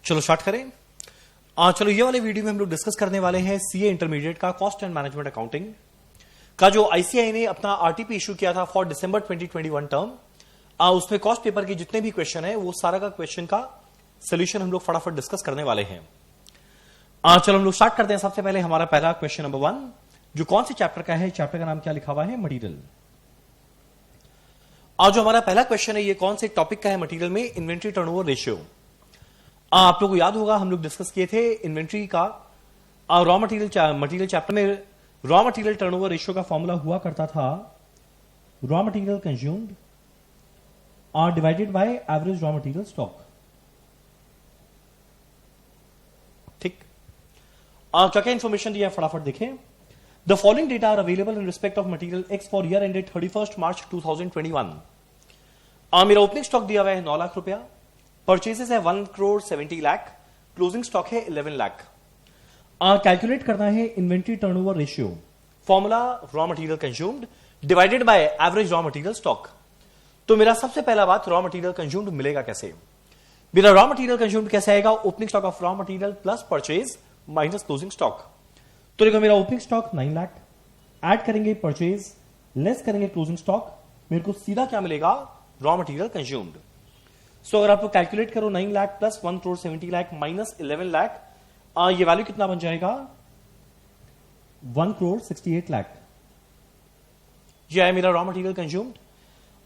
चलो स्टार्ट करें। चलो ये वाले वीडियो में हम लोग डिस्कस करने वाले हैं सीए इंटरमीडिएट का कॉस्ट एंड मैनेजमेंट अकाउंटिंग का जो आईसीआई ने अपना आरटीपी इशू किया था फॉर दिसंबर 2021 टर्म। उसमें कॉस्ट पेपर के जितने भी क्वेश्चन है वो सारा का क्वेश्चन का सोल्यूशन हम लोग फटाफट डिस्कस करने वाले हैं। चलो हम लोग स्टार्ट करते हैं। सबसे पहले हमारा पहला क्वेश्चन नंबर 1 जो कौन से चैप्टर का है, चैप्टर का नाम क्या लिखा हुआ है, मटीरियल। आज जो हमारा पहला क्वेश्चन है ये कौन से टॉपिक का है मटीरियल में, इन्वेंट्री टर्नओवर रेशियो। आप लोगों को याद होगा हम लोग डिस्कस किए थे इन्वेंट्री का रॉ मटेरियल चैप्टर में। रॉ मटेरियल टर्नओवर रेशियो का फॉर्मूला हुआ करता था raw material consumed divided by average raw material stock. ठीक, क्या क्या इंफॉर्मेशन दिया फटाफट देखें। The following data are available in respect of material X for year ended 31 March 2021। मेरा ओपनिंग स्टॉक दिया हुआ है 9 लाख रुपया, परचेजेस है 1 करोड़ 70 लाख, क्लोजिंग स्टॉक है 11 लाख। कैलकुलेट करना है inventory turnover ratio, formula raw material consumed divided by average raw material stock. तो मेरा सबसे पहला बात रॉ मटेरियल कंज्यूम्ड मिलेगा कैसे। मेरा रॉ मटेरियल कंज्यूम्ड कैसे आएगा, opening stock of raw material plus purchase minus closing stock. तो देखो मेरा ओपनिंग स्टॉक 9 लाख, ऐड करेंगे परचेज लेस करेंगे क्लोजिंग स्टॉक, मेरे को सीधा क्या मिलेगा, रॉ मटेरियल कंज्यूम्ड। सो अगर आप लोग कैलकुलेट करो 9 लाख प्लस 1 करोड़ 70 लाख माइनस 11 लाख, ये वैल्यू कितना बन जाएगा, 1 करोड़ 68 लाख। ये है मेरा रॉ मटेरियल कंज्यूम्ड।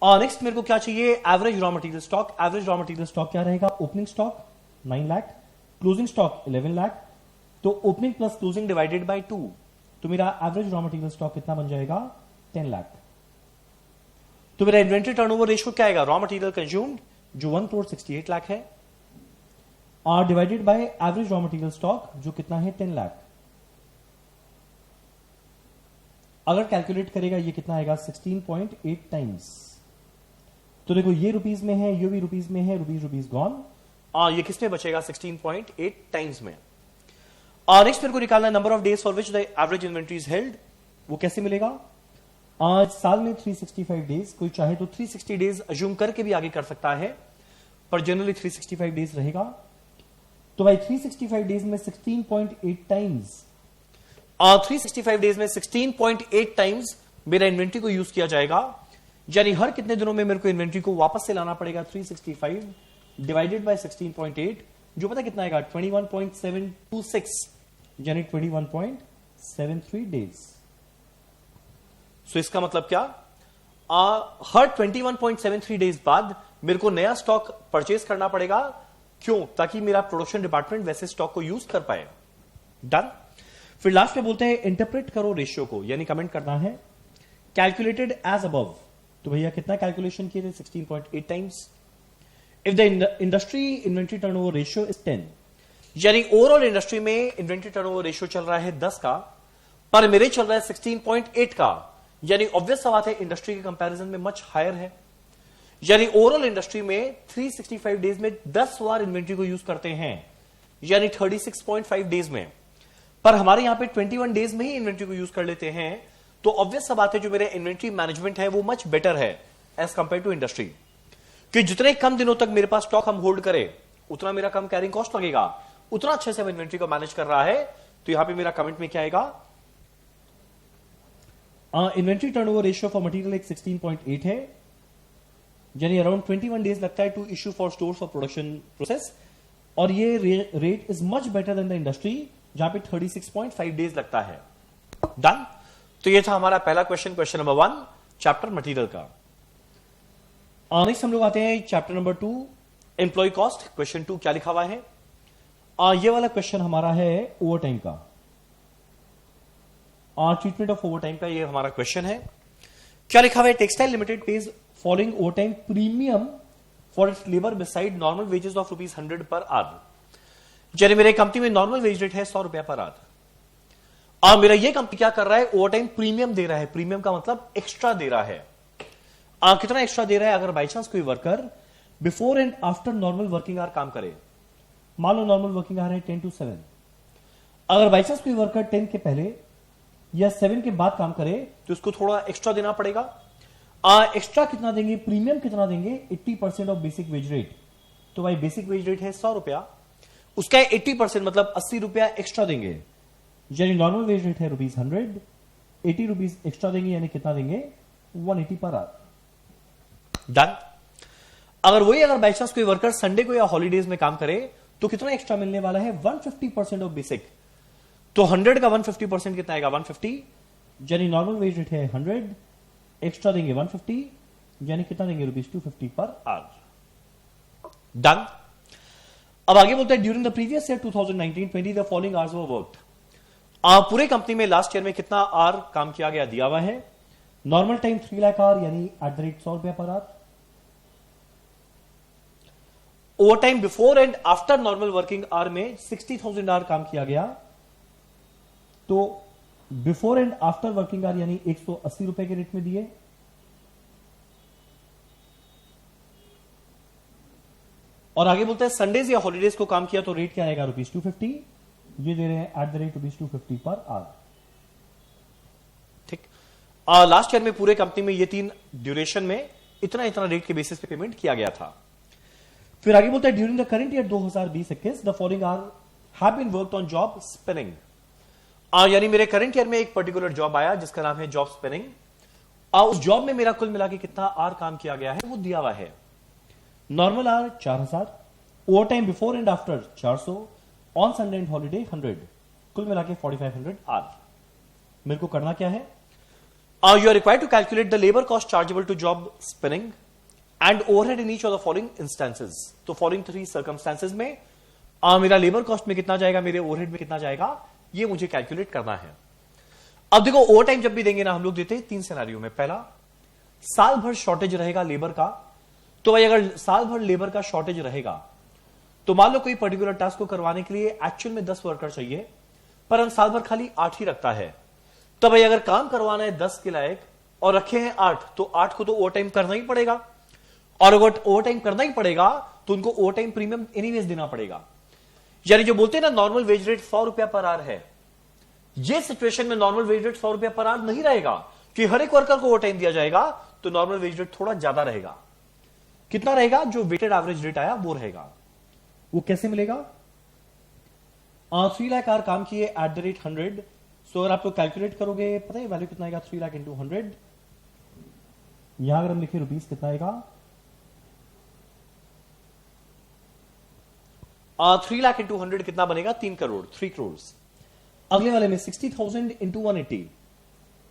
और नेक्स्ट मेरे को क्या चाहिए, average raw material stock. Average raw material stock क्या रहेगा, opening stock 9 lakh, closing stock 11 lakh, तो opening plus closing divided by 2, तो मेरा एवरेज रॉ मटेरियल स्टॉक कितना बन जाएगा, 10 लाख। तो मेरा इन्वेंट्री टर्नओवर रेशियो क्या आएगा, रॉ मटेरियल कंज्यूम्ड जो 1 करोड़ 68 लाख है और divided by average raw material stock जो कितना है 10 लाख। अगर कैलकुलेट करेगा ये कितना आएगा, 16.8 टाइम्स। तो देखो ये रुपीज में है, ये भी रुपीज में है, रुपीज गॉन, और ये किसमें बचेगा, 16.8 टाइम्स में। और नेक्स्ट मेरे को निकालना है number of days for which the average inventory is held. वो कैसे मिलेगा, आज साल में 365 डेज, कोई चाहे तो 360 डेज अज्यूम करके भी आगे कर सकता है, पर जनरली 365 डेज रहेगा। तो भाई 365 डेज में 16.8 टाइम्स, 365 डेज में 16.8 टाइम्स मेरा इन्वेंट्री को यूज किया जाएगा। यानी हर कितने दिनों में मेरे को इन्वेंट्री को वापस से लाना पड़ेगा, 365 डिवाइडेड बाय 16.8 जो पता कितना आएगा, 21.726, यानी 21.73 डेज। सो इसका मतलब क्या, हर 21.73 डेज बाद मेरे को नया स्टॉक परचेज करना पड़ेगा। क्यों, ताकि मेरा प्रोडक्शन डिपार्टमेंट वैसे स्टॉक को यूज कर पाए। डन। फिर लास्ट में बोलते हैं इंटरप्रेट करो रेशियो को, यानी कमेंट करना है कैलकुलेटेड एज अबव। तो भैया कितना कैलकुलेशन किए थे, 16.8 times. If the industry inventory turnover ratio is 10, यानी ओवरऑल इंडस्ट्री में इन्वेंट्री टर्नओवर रेशियो चल रहा है 10 का, पर मेरे चल रहा है 16.8 का, यानी ऑब्वियस सा बात है इंडस्ट्री के कंपैरिजन में मच हायर है। यानी ओवरऑल इंडस्ट्री में 365 डेज में 10 बार इन्वेंट्री को यूज करते हैं, यानी 36.5 डेज में, पर हमारे यहां पे 21 डेज में ही इन्वेंट्री को यूज कर लेते हैं। तो ऑब्वियस सा बात है जो मेरा इन्वेंट्री मैनेजमेंट है वो मच बेटर है एज कंपेयर टू इंडस्ट्री, कि जितने कम दिनों तक मेरे पास स्टॉक हम होल्ड करें उतना मेरा कम कैरिंग कॉस्ट लगेगा, उतना अच्छे से हम इन्वेंट्री को मैनेज कर रहा है। तो यहां पे मेरा कमेंट में क्या आएगा, inventory turnover ratio for material एक 16.8 है, यानी अराउंड 21 डेज लगता है to issue for store for production process, और ये rate is much better than the industry जहां पे 36.5 डेज लगता है। डन। तो ये था हमारा पहला question, question number 1 chapter material का। नेक्स्ट हम लोग आते हैं chapter number 2 employ cost. Question 2 क्या लिखा हुआ है, ये वाला क्वेश्चन हमारा है ओवर टाइम का, ट्रीटमेंट ऑफ ओवर टाइम का ये हमारा क्वेश्चन है। क्या लिखा हुआ है, textile limited page following over time premium for its labour beside normal wages of ₹100 per hour. यानी मेरे कंपनी में नॉर्मल वेज रेट है 100 रुपया पर आवर, और मेरा ये कंपनी क्या कर रहा है, ओवर टाइम प्रीमियम दे रहा है। प्रीमियम का मतलब एक्स्ट्रा दे रहा है। कितना एक्स्ट्रा दे रहा है, अगर बाई चांस कोई worker before and after normal working hour काम करे, मान लो नॉर्मल वर्किंग आवर है 10 to 7, अगर बाई चांस कोई वर्कर 10 के पहले या 7 के बाद काम करे तो उसको थोड़ा एक्स्ट्रा देना पड़ेगा। एक्स्ट्रा कितना देंगे, प्रीमियम कितना देंगे, 80% ऑफ बेसिक वेज रेट। तो भाई बेसिक वेज रेट है 100 रुपया, उसका 80% मतलब 80 रुपया एक्स्ट्रा देंगे, यानी नॉर्मल वेज रेट है ₹100, 80 रुपीज एक्स्ट्रा देंगे, यानी कितना देंगे 180 पर आवर। डन। अगर बाई चांस कोई वर्कर संडे को या हॉलीडेज में काम करे तो कितना एक्स्ट्रा मिलने वाला है 150% ऑफ बेसिक। तो 100 का 150% कितना आएगा 150, यानी नॉर्मल वेज रेट है 100, एक्स्ट्रा देंगे 150, यानी कितना देंगे ₹250 पर आवर। डन। अब आगे बोलते हैं during the previous year 2019-20 the following hours were worked. पूरे कंपनी में लास्ट ईयर में कितना आवर काम किया गया दिया हुआ है। नॉर्मल टाइम 3 लाख आवर, यानी @100 per hour. Over time before and after normal working hour में 60,000 आवर काम किया गया, तो before and after working hour यानी 180 रुपए के रेट में दिए। और आगे बोलते हैं संडेज या हॉलीडेज को काम किया तो रेट क्या आएगा ₹250, ये दे रहे हैं @250 पर आवर। ठीक। लास्ट ईयर में पूरे कंपनी में ये 3 ड्यूरेशन में इतना रेट के बेसिस पे पेमेंट किया गया था। फिर आगे बोलते हैं during the current year 2020-21 the following are have been worked on job spinning. यानी मेरे करंट ईयर में एक पर्टिकुलर जॉब आया जिसका नाम है जॉब स्पिनिंग। उस जॉब में मेरा कुल मिला के कितना आवर काम किया गया है वो दिया हुआ है। Normal hour 4000, over time before and after 400, on Sunday and holiday 100, कुल मिला के 4500 आवर। मेरे को करना क्या है, you are required to calculate the labour cost chargeable to job spinning and overhead in each of the following instances. तो following 3 circumstances में मेरा लेबर कॉस्ट में कितना जाएगा, मेरे ओवरहेड में कितना जाएगा, ये मुझे कैलकुलेट करना है। अब देखो ओवर टाइम जब भी देंगे ना हम लोग देते हैं 3 सिनेरियो में। पहला, साल भर शॉर्टेज रहेगा लेबर का, तो भाई अगर साल भर लेबर का शॉर्टेज रहेगा तो मान लो कोई पर्टिकुलर टास्क को करवाने के लिए एक्चुअल में 10 वर्कर चाहिए, पर हम साल भर खाली 8 ही रखता है। तो भाई अगर काम करवाना है 10 के लायक और रखे हैं 8, तो 8 को तो ओवर टाइम करना ही पड़ेगा, और अगर ओवर टाइम करना ही पड़ेगा तो उनको ओवर टाइम प्रीमियम एनीवेज देना पड़ेगा। यानी जो बोलते हैं ना नॉर्मल वेज रेट 100 रुपया पर आवर है, ये सिचुएशन में नॉर्मल वेज रेट 100 रुपया पर आवर नहीं रहेगा कि हर एक वर्कर को ओवर टाइम दिया जाएगा, तो नॉर्मल वेज रेट थोड़ा ज्यादा रहेगा। कितना रहेगा, जो वेटेड एवरेज रेट आया वो रहेगा। वो कैसे मिलेगा, 3 लाख आवर काम किए @100। सो अगर आप लोग कैलकुलेट करोगे पता है वैल्यू कितना आएगा, 3 लाख इंटू 100। यहां अगर हम लिखे रुपीस कितना आएगा, 3 लाख इंटू 100 कितना बनेगा, 3 करोड़, 3 करोड़। अगले वाले में 60,000 इंटू 180,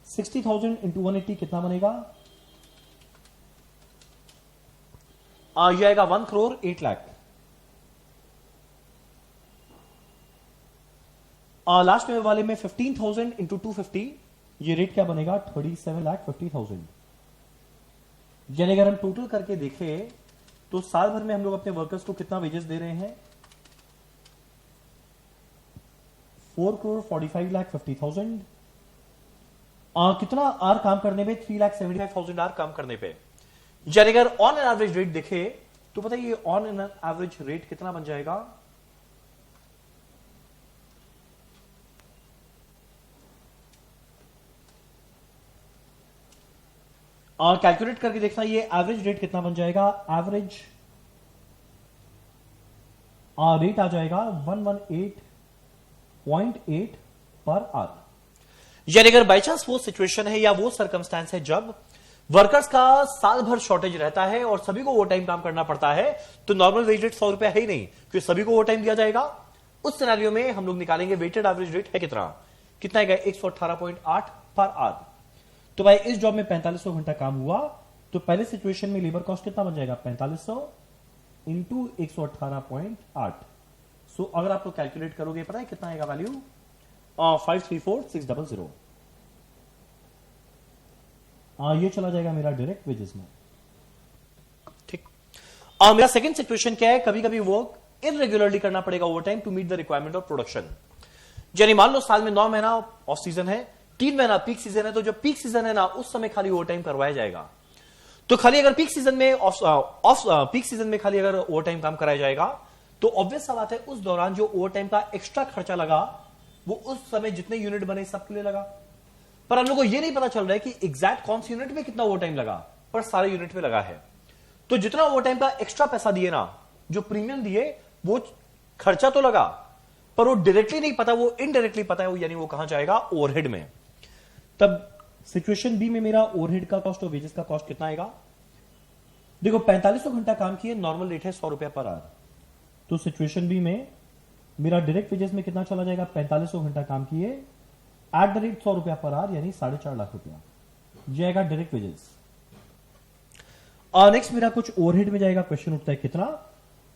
60,000 इंटू 180 कितना बनेगा, ये आएगा 1 करोड़ 8 लाख। लास्ट में वाले में 15,000 इंटू 250, ये रेट क्या बनेगा 37,50,000। यानी अगर हम टोटल करके देखें तो साल भर में हम लोग अपने वर्कर्स को कितना वेजेस दे रहे हैं, 4,45,50,000। कितना आर काम करने पे, 3,75,000 आर काम करने पे। यानी अगर ऑन एन एवरेज रेट देखे तो पता है ये ऑन एन एवरेज रेट कितना बन जाएगा, और कैलकुलेट करके देखना ये एवरेज रेट कितना बन जाएगा। एवरेज रेट आ जाएगा 118.8 पर आवर। यानी अगर बाई चांस वो सिचुएशन है या वो सर्कमस्टेंस है जब वर्कर्स का साल भर शॉर्टेज रहता है और सभी को ओवर टाइम काम करना पड़ता है, तो नॉर्मल वेज रेट 100 रुपया है ही नहीं, क्योंकि सभी को ओवर टाइम दिया जाएगा। उस सिनेरियो में हम लोग निकालेंगे वेटेड एवरेज रेट है कितना है 118.8 पर आवर। तो भाई इस जॉब में 4500 घंटा काम हुआ, तो पहले सिचुएशन में लेबर कॉस्ट कितना बन जाएगा 4500 इंटू 118.8। सो अगर आप लोग कैलकुलेट करोगे पता है कितना आएगा वैल्यू, 534,600। ये चला जाएगा मेरा डायरेक्ट वेजेस में। ठीक। मेरा सेकंड सिचुएशन क्या है, कभी कभी वर्क इरेगुलरली करना पड़ेगा over time to meet the requirement of production. यानी मान लो साल में 9 महीना ऑफ सीजन है, 3 महीना पीक सीजन है, तो जब पीक सीजन है ना उस समय खाली ओवर टाइम करवाया जाएगा। तो खाली अगर पीक सीजन में पीक सीजन में खाली अगर ओवर टाइम काम कराया जाएगा तो ऑब्वियस सा बात है उस दौरान जो ओवर टाइम का एक्स्ट्रा खर्चा लगा वो उस समय जितने यूनिट बने सबके लिए लगा। पर हम लोग को यह नहीं पता चल रहा है कि एग्जैक्ट कौन सी यूनिट में कितना ओवर टाइम लगा, पर सारे यूनिट में लगा है। तो जितना ओवर टाइम का एक्स्ट्रा पैसा दिए ना, जो प्रीमियम दिए, वो खर्चा तो लगा पर वो डायरेक्टली नहीं पता, वो इनडायरेक्टली पता है, वो यानी वो कहां जाएगा, ओवरहेड में। तब सिचुएशन बी में मेरा ओवरहेड का कॉस्ट और वेजेस का कॉस्ट कितना आएगा? देखो 4500 घंटा काम किए, नॉर्मल रेट है 100 रुपया पर आवर। तो सिचुएशन बी में मेरा डायरेक्ट वेजेस में कितना चला जाएगा? 4500 घंटा काम किए एट द रेट 100 रुपया पर आवर, यानी 4.5 लाख रुपया जाएगा डायरेक्ट वेजेस। और नेक्स्ट मेरा कुछ ओवरहेड में जाएगा। क्वेश्चन उठता है कितना?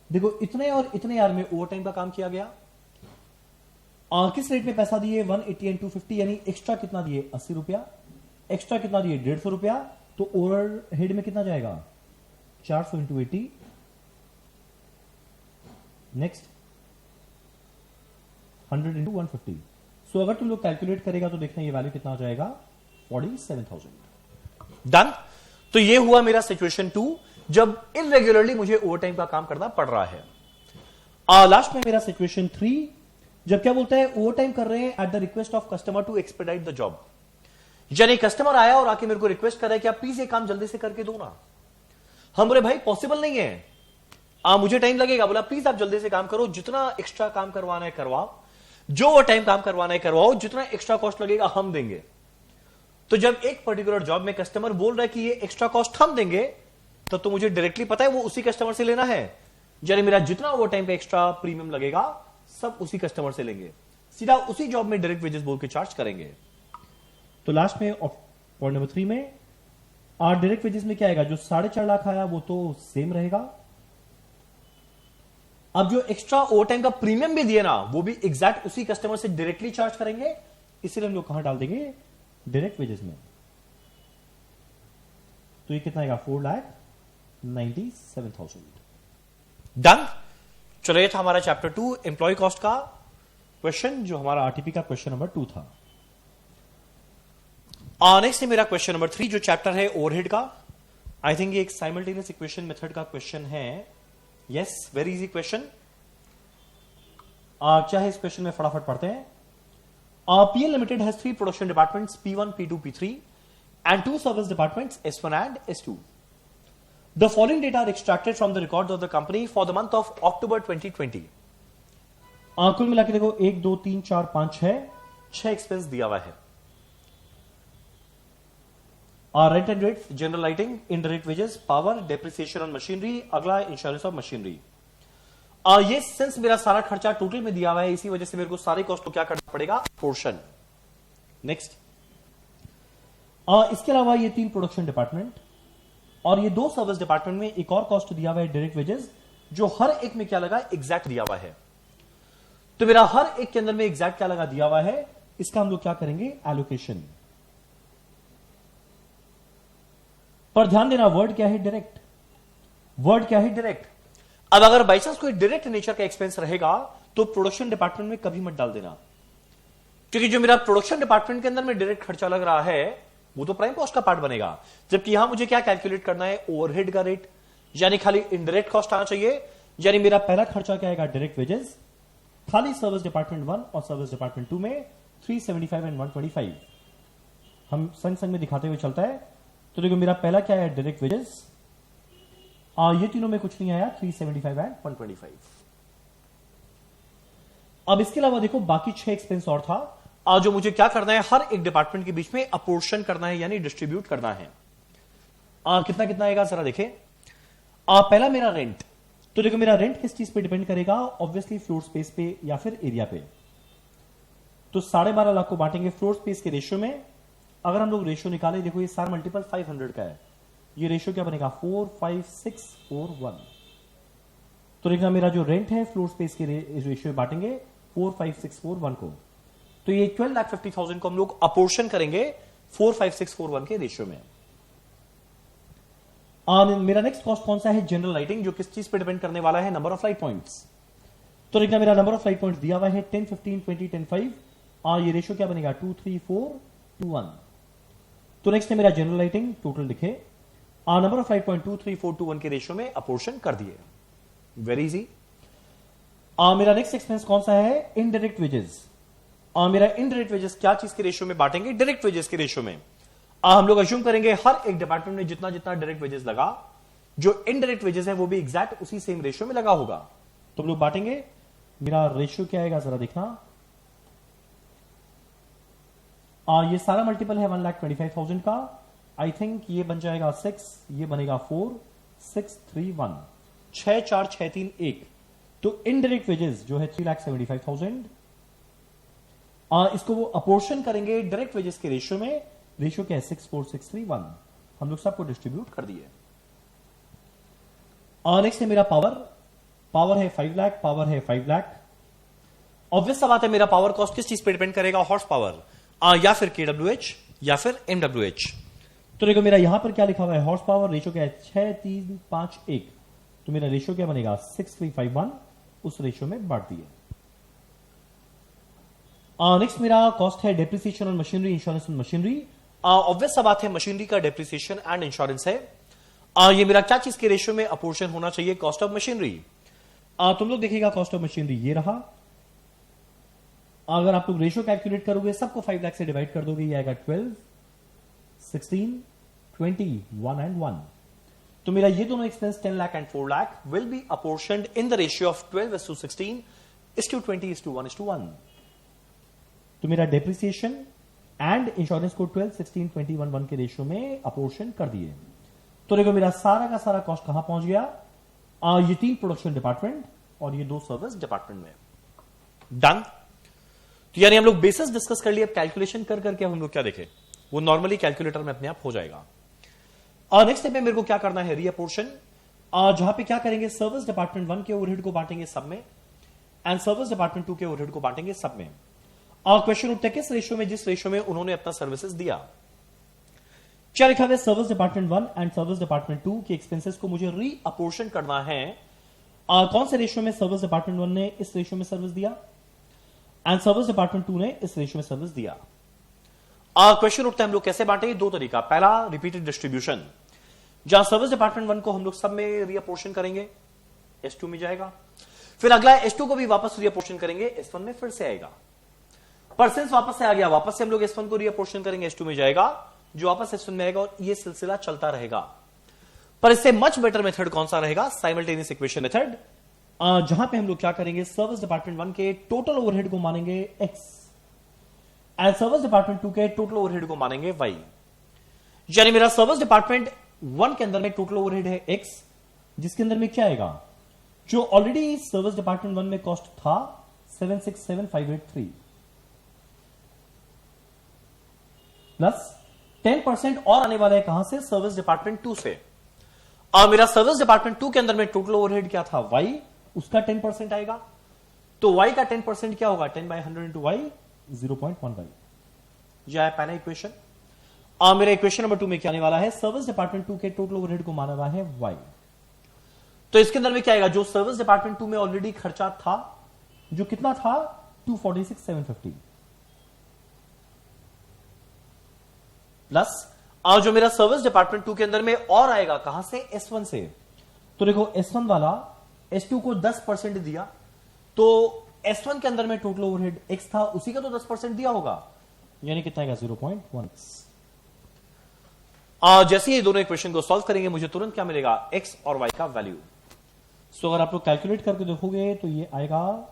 देखो इतने और इतने यार में ओवर टाइम का काम किया गया, और किस रेट में पैसा दिए? 180 एंड 250, यानी एक्स्ट्रा कितना दिए? 80 रुपया। एक्स्ट्रा कितना दिए? 150 रुपया। तो ओवरहेड में कितना जाएगा? 400 इंटू 80। Next 100 into 150। सो अगर तुम लोग कैलकुलेट करेगा तो देखना ये वैल्यू कितना आ जाएगा? 47,000। डन। तो ये हुआ मेरा सिचुएशन 2, जब इनरेगुलरली मुझे ओवर टाइम का काम करना पड़ रहा है। लास्ट में मेरा सिचुएशन 3, जब क्या बोलता है? ओवर टाइम कर रहे हैं at the request of customer to expedite the job. यानी कस्टमर आया और आके मेरे को रिक्वेस्ट कर रहा है कि आप प्लीज ये काम जल्दी से करके दो ना। हम बोले भाई पॉसिबल नहीं है, मुझे टाइम लगेगा। बोला प्लीज आप जल्दी से काम करो, जितना एक्स्ट्रा काम करवाना है करवाओ, जो ओवर टाइम काम करवाना है करवाओ, जितना एक्स्ट्रा कॉस्ट लगेगा हम देंगे। तो जब एक पर्टिकुलर जॉब में कस्टमर बोल रहा है कि ये एक्स्ट्रा कॉस्ट हम देंगे, तब तो मुझे डायरेक्टली पता है वो उसी कस्टमर से लेना है। यानी मेरा जितना ओवर टाइम का एक्स्ट्रा प्रीमियम लगेगा सब उसी कस्टमर से लेंगे, सीधा उसी जॉब में डायरेक्ट वेजेस बोल के चार्ज करेंगे। तो लास्ट में पॉइंट नंबर 3 में डायरेक्ट वेजेस में क्या आएगा? जो 4.5 लाख आया वो तो सेम रहेगा। अब जो एक्स्ट्रा ओवर टाइम का प्रीमियम भी दिए ना, वो भी एग्जैक्ट उसी कस्टमर से डायरेक्टली चार्ज करेंगे, इसीलिए हम लोग कहां डाल देंगे? डायरेक्ट वेजेस में। तो ये कितना आएगा? 4,97,000। डन। चलो ये था हमारा चैप्टर 2 एम्प्लॉय कॉस्ट का क्वेश्चन, जो हमारा आरटीपी का क्वेश्चन नंबर 2 था। नेक्स्ट है मेरा क्वेश्चन नंबर 3, जो चैप्टर है ओवरहेड का। आई थिंक ये एक साइमल्टेनियस इक्वेशन मेथड का क्वेश्चन है। Yes, very easy question. चाहे इस क्वेश्चन में फटाफट पढ़ते हैं। PL Limited has 3 production departments, P1, P2, P3, and 2 service departments, S1 and S2. The following data are extracted from the records of the company for the month of October 2020. कुल मिला के देखो 1, 2, 3, 4, 5, 6 expense दिया हुआ है। Rent and rates, general lighting, indirect wages, power, depreciation on machinery, अगला insurance of machinery. ये sense मेरा सारा खर्चा टोटल में दिया हुआ है, इसी वजह से मेरे को सारे कॉस्ट को क्या करना पड़ेगा? पोर्शन। नेक्स्ट, इसके अलावा ये 3 प्रोडक्शन डिपार्टमेंट और ये 2 सर्विस डिपार्टमेंट में एक और कॉस्ट दिया हुआ है डायरेक्ट वेजेस, जो हर एक में क्या लगा? एग्जैक्ट दिया हुआ है। तो मेरा हर एक के अंदर में एग्जैक्ट क्या लगा? दिया हुआ है। इसका हम लोग क्या करेंगे? एलोकेशन। पर ध्यान देना, वर्ड क्या है? डायरेक्ट। वर्ड क्या है? डायरेक्ट। अब अगर बाई चांस कोई डायरेक्ट नेचर का एक्सपेंस रहेगा तो प्रोडक्शन डिपार्टमेंट में कभी मत डाल देना, क्योंकि जो मेरा प्रोडक्शन डिपार्टमेंट के अंदर में डायरेक्ट खर्चा लग रहा है वो तो प्राइम कॉस्ट का पार्ट बनेगा। जबकि यहां मुझे क्या कैलकुलेट करना है? ओवरहेड का रेट, यानी खाली इनडायरेक्ट कॉस्ट आना चाहिए। यानी मेरा पहला खर्चा क्या आएगा? Direct wages. खाली सर्विस डिपार्टमेंट 1 और सर्विस डिपार्टमेंट 2 में 375 एंड 125 हम संग संग में दिखाते हुए चलता है। तो देखो मेरा पहला क्या है? Direct wages. ये तीनों में कुछ नहीं आया, 375 एंड 125। अब इसके अलावा देखो बाकी 6 एक्सपेंस और था, जो मुझे क्या करना है? हर एक डिपार्टमेंट के बीच में अपोर्शन करना है, यानी डिस्ट्रीब्यूट करना है। कितना कितना आएगा जरा देखें। पहला मेरा रेंट। तो देखो मेरा रेंट किस चीज पे डिपेंड करेगा? ऑब्वियसली फ्लोर स्पेस पे या फिर एरिया पे। तो 12.5 लाख को बांटेंगे फ्लोर स्पेस के रेशियो में। अगर हम लोग रेशियो निकाले, देखो ये सारा मल्टीपल 500 का है, ये रेशियो क्या बनेगा? 4, 5, 6, 4, 1। तो देखना मेरा जो रेंट है फ्लोर स्पेस के रेशियो बांटेंगे 4, 5, 6, 4, 1 को। तो ये 12,50,000 को हम लोग अपोर्शन करेंगे 4, 5, 6, 4, 1 के रेशियो में। मेरा नेक्स्ट कॉस्ट कौन सा है? जनरल लाइटिंग, जो किस चीज पे डिपेंड करने वाला है? Number of light points. तो देखना मेरा नंबर ऑफ लाइट पॉइंट्स दिया हुआ है 10, 15, 20, 10, 5 और ये रेशियो क्या बनेगा? 2, 3, 4, 2, 1। तो नेक्स्ट है मेरा जनरल लाइटिंग, टोटल लिखे नंबर ऑफ लाइट पॉइंट 2, 3, 4, 2, 1 के रेशियो में अपोर्शन कर दिए। Very easy. मेरा नेक्स्ट एक्सपेंस कौन सा है? Indirect wages. मेरा इनडायरेक्ट वेजेस क्या चीज के रेशियो में बांटेंगे? डायरेक्ट वेजेस के रेशियो में। हम लोग अज्यूम करेंगे हर एक डिपार्टमेंट में जितना जितना डायरेक्ट वेजेस लगा, जो इनडायरेक्ट वेजेस है वो भी एग्जैक्ट उसी सेम रेशियो में लगा होगा। तो हम लोग बांटेंगे मेरा रेशियो क्या आएगा जरा देखना। ये सारा मल्टीपल है 1,25,000 का। आई थिंक ये बन जाएगा 6, ये बनेगा 4, 6, 3, 1, 6, 4, 6, 3, 1। तो इनडायरेक्ट वेजेस जो है 3,75,000, इसको वो अपोर्शन करेंगे डायरेक्ट वेजेस के रेशियो में। रेशियो क्या है 6, 4, 6, 3, 1। हम लोग सबको डिस्ट्रीब्यूट कर दिए। नेक्स्ट है मेरा पावर है 5 लाख, पावर है 5 लाख। ऑब्वियस सा बात है मेरा पावर कॉस्ट किस चीज पे डिपेंड करेगा, हॉर्स पावर या फिर केडब्ल्यूएच या फिर एमडब्ल्यूएच। तो देखो मेरा यहां पर क्या लिखा हुआ है, हॉर्स पावर रेशियो क्या है 6, 3, 5, 1। तो मेरा रेशियो क्या बनेगा 6, 3, 5, 1। उस रेशियो में बांट दिए। नेक्स्ट मेरा कॉस्ट है depreciation on machinery, insurance on machinery. Obvious सा बात है मशीनरी का डेप्रिसिएशन एंड इंश्योरेंस है। ये मेरा क्या चीज के रेशियो में अपोर्शन होना चाहिए, कॉस्ट ऑफ मशीनरी। तुम लोग देखिएगा कॉस्ट ऑफ मशीनरी ये रहा। अगर आप लोग रेशियो कैलकुलेट करोगे सबको 5 लाख से डिवाइड कर दोगे, ये आएगा 12, 16, 20, 1 एंड 1। तो मेरा ये दोनों expense 10 lakh and 4 lakh will be apportioned in the ratio of 12:16:20:1:1। तो मेरा डेप्रिसिएशन एंड इंश्योरेंस को 12, 16, 20, 1, 1 के रेशियो में अपोर्शन कर दिए। तो देखो मेरा सारा का सारा कॉस्ट कहां पहुंच गया, ये 3 प्रोडक्शन डिपार्टमेंट और ये 2 सर्विस डिपार्टमेंट में। डन। तो यानी हम लोग बेसिस डिस्कस कर लिए। अब कैलकुलेशन कर करके हम लोग क्या देखें, वो नॉर्मली कैलकुलेटर में अपने आप हो जाएगा। नेक्स्ट स्टेप में मेरे को क्या करना है, रीअपोर्शन। जहां पे क्या करेंगे, सर्विस डिपार्टमेंट 1 के ओवरहेड को बांटेंगे सब में एंड सर्विस डिपार्टमेंट 2 के ओवरहेड को बांटेंगे सब में। क्वेश्चन उठता है किस रेशियो में, जिस रेशियो में उन्होंने अपना सर्विसेज दिया। क्या लिखा हुआ है, service department 1 and service department 2 के एक्सपेंसेस को मुझे रीअपोर्शन करना है। कौन से रेशियो में सर्विस डिपार्टमेंट 1 ने इस रेशियो में सर्विस दिया एंड सर्विस डिपार्टमेंट 2 ने इस रेशियो में सर्विस दिया। क्वेश्चन उठता है हम लोग कैसे बांटेंगे, 2 तरीका। पहला रिपीटेड डिस्ट्रीब्यूशन, जहां सर्विस डिपार्टमेंट 1 को हम लोग सब में रीअपोर्शन करेंगे, S2 में जाएगा। फिर अगला S2 को भी वापस रीअपोर्शन करेंगे, S1 में फिर से आएगा। परसेंट वापस से आ गया, वापस से हम लोग S1 को रीअपोर्शन करेंगे, S2 में जाएगा, जो वापस S1 में आएगा और ये सिलसिला चलता रहेगा। पर इससे मच बेटर मेथड कौन सा रहेगा, साइमल्टेनियस इक्वेशन मेथड। जहां पे हम लोग क्या करेंगे, सर्विस डिपार्टमेंट 1 के टोटल ओवरहेड को मानेंगे X एंड सर्विस डिपार्टमेंट 2 के टोटल ओवरहेड को मानेंगे Y। यानी मेरा सर्विस डिपार्टमेंट 1 के अंदर में टोटल ओवरहेड है X, जिसके अंदर में क्या आएगा, जो ऑलरेडी सर्विस डिपार्टमेंट 1 में कॉस्ट था 767,583 प्लस 10% और आने वाला है कहां से, सर्विस डिपार्टमेंट 2 से। और मेरा सर्विस डिपार्टमेंट 2 के अंदर में टोटल ओवरहेड क्या था Y, उसका 10% आएगा। तो Y का 10% क्या होगा, 10/100 इंटू Y 0.15। यह है पहला इक्वेशन। मेरा इक्वेशन नंबर 2 में क्या आने वाला है, सर्विस डिपार्टमेंट 2 के टोटल ओवरहेड को माना हुआ है Y। तो इसके अंदर में क्या आएगा, जो सर्विस डिपार्टमेंट 2 में ऑलरेडी खर्चा था, जो कितना था 246,750 प्लस जो मेरा सर्विस डिपार्टमेंट 2 के अंदर में और आएगा कहां से, S1 से। तो देखो S1 वाला S2 को 10% दिया, तो S1 के अंदर में टोटल ओवरहेड X था, उसी का तो 10% दिया होगा, यानी कितना आएगा 0.1x। जैसे ये दोनों इक्वेशन को सॉल्व करेंगे मुझे तुरंत क्या मिलेगा, X और Y का वैल्यू। सो अगर आप लोग कैलकुलेट करके देखोगे तो ये आएगा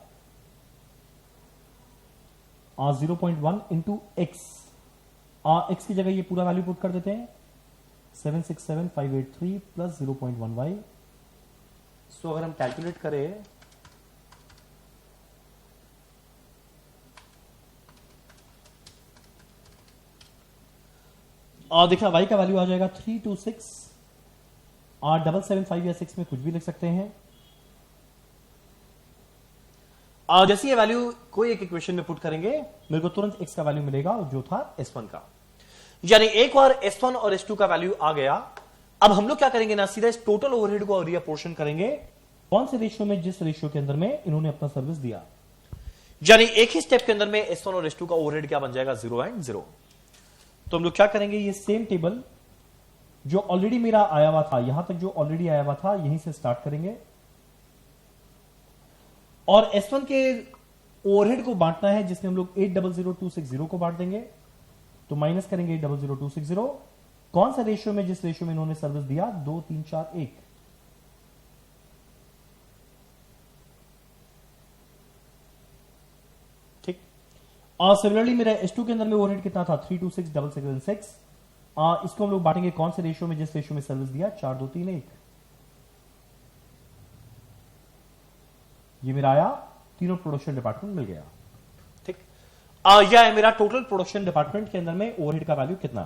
0.1 इंटू X। X की जगह ये पूरा वैल्यू पुट कर देते हैं, 767,583 प्लस 0.1y। सो अगर हम कैलकुलेट करें और देखना y का वैल्यू आ जाएगा 326 और 775 या 6 में कुछ भी लिख सकते हैं। और जैसे ये वैल्यू कोई एक इक्वेशन में पुट करेंगे मेरे को तुरंत x का वैल्यू मिलेगा जो था S1 का। यानी एक बार S1 और S2 का वैल्यू आ गया, अब हम लोग क्या करेंगे ना, सीधा इस टोटल ओवरहेड को रीअपोर्शन करेंगे कौन से रेशियो में, जिस रेशियो के अंदर में इन्होंने अपना सर्विस दिया। यानी एक ही स्टेप के अंदर में S1 और S2 का ओवरहेड क्या बन जाएगा, 0 एंड 0। तो हम लोग क्या करेंगे, ये सेम टेबल जो ऑलरेडी मेरा आया हुआ था, यहां तक जो ऑलरेडी आया हुआ था यहीं से स्टार्ट करेंगे और S1 के ओवरहेड को बांटना है, जिसमें हम लोग 800,260 को बांट देंगे, तो माइनस करेंगे 800,260। कौन सा रेशियो में, जिस रेशियो में इन्होंने सर्विस दिया, 2, 3, 4, 1। सिमिलरली मेरा S2 के अंदर में ओवरहेड कितना था 3266616। इसको हम लोग बांटेंगे कौन से रेशियो में, जिस रेशियो में सर्विस दिया 4 2 3 1। ये मेरा आया, तीनों प्रोडक्शन डिपार्टमेंट मिल गया। ठीक, यह है मेरा टोटल प्रोडक्शन डिपार्टमेंट के अंदर में ओवरहेड का वैल्यू कितना।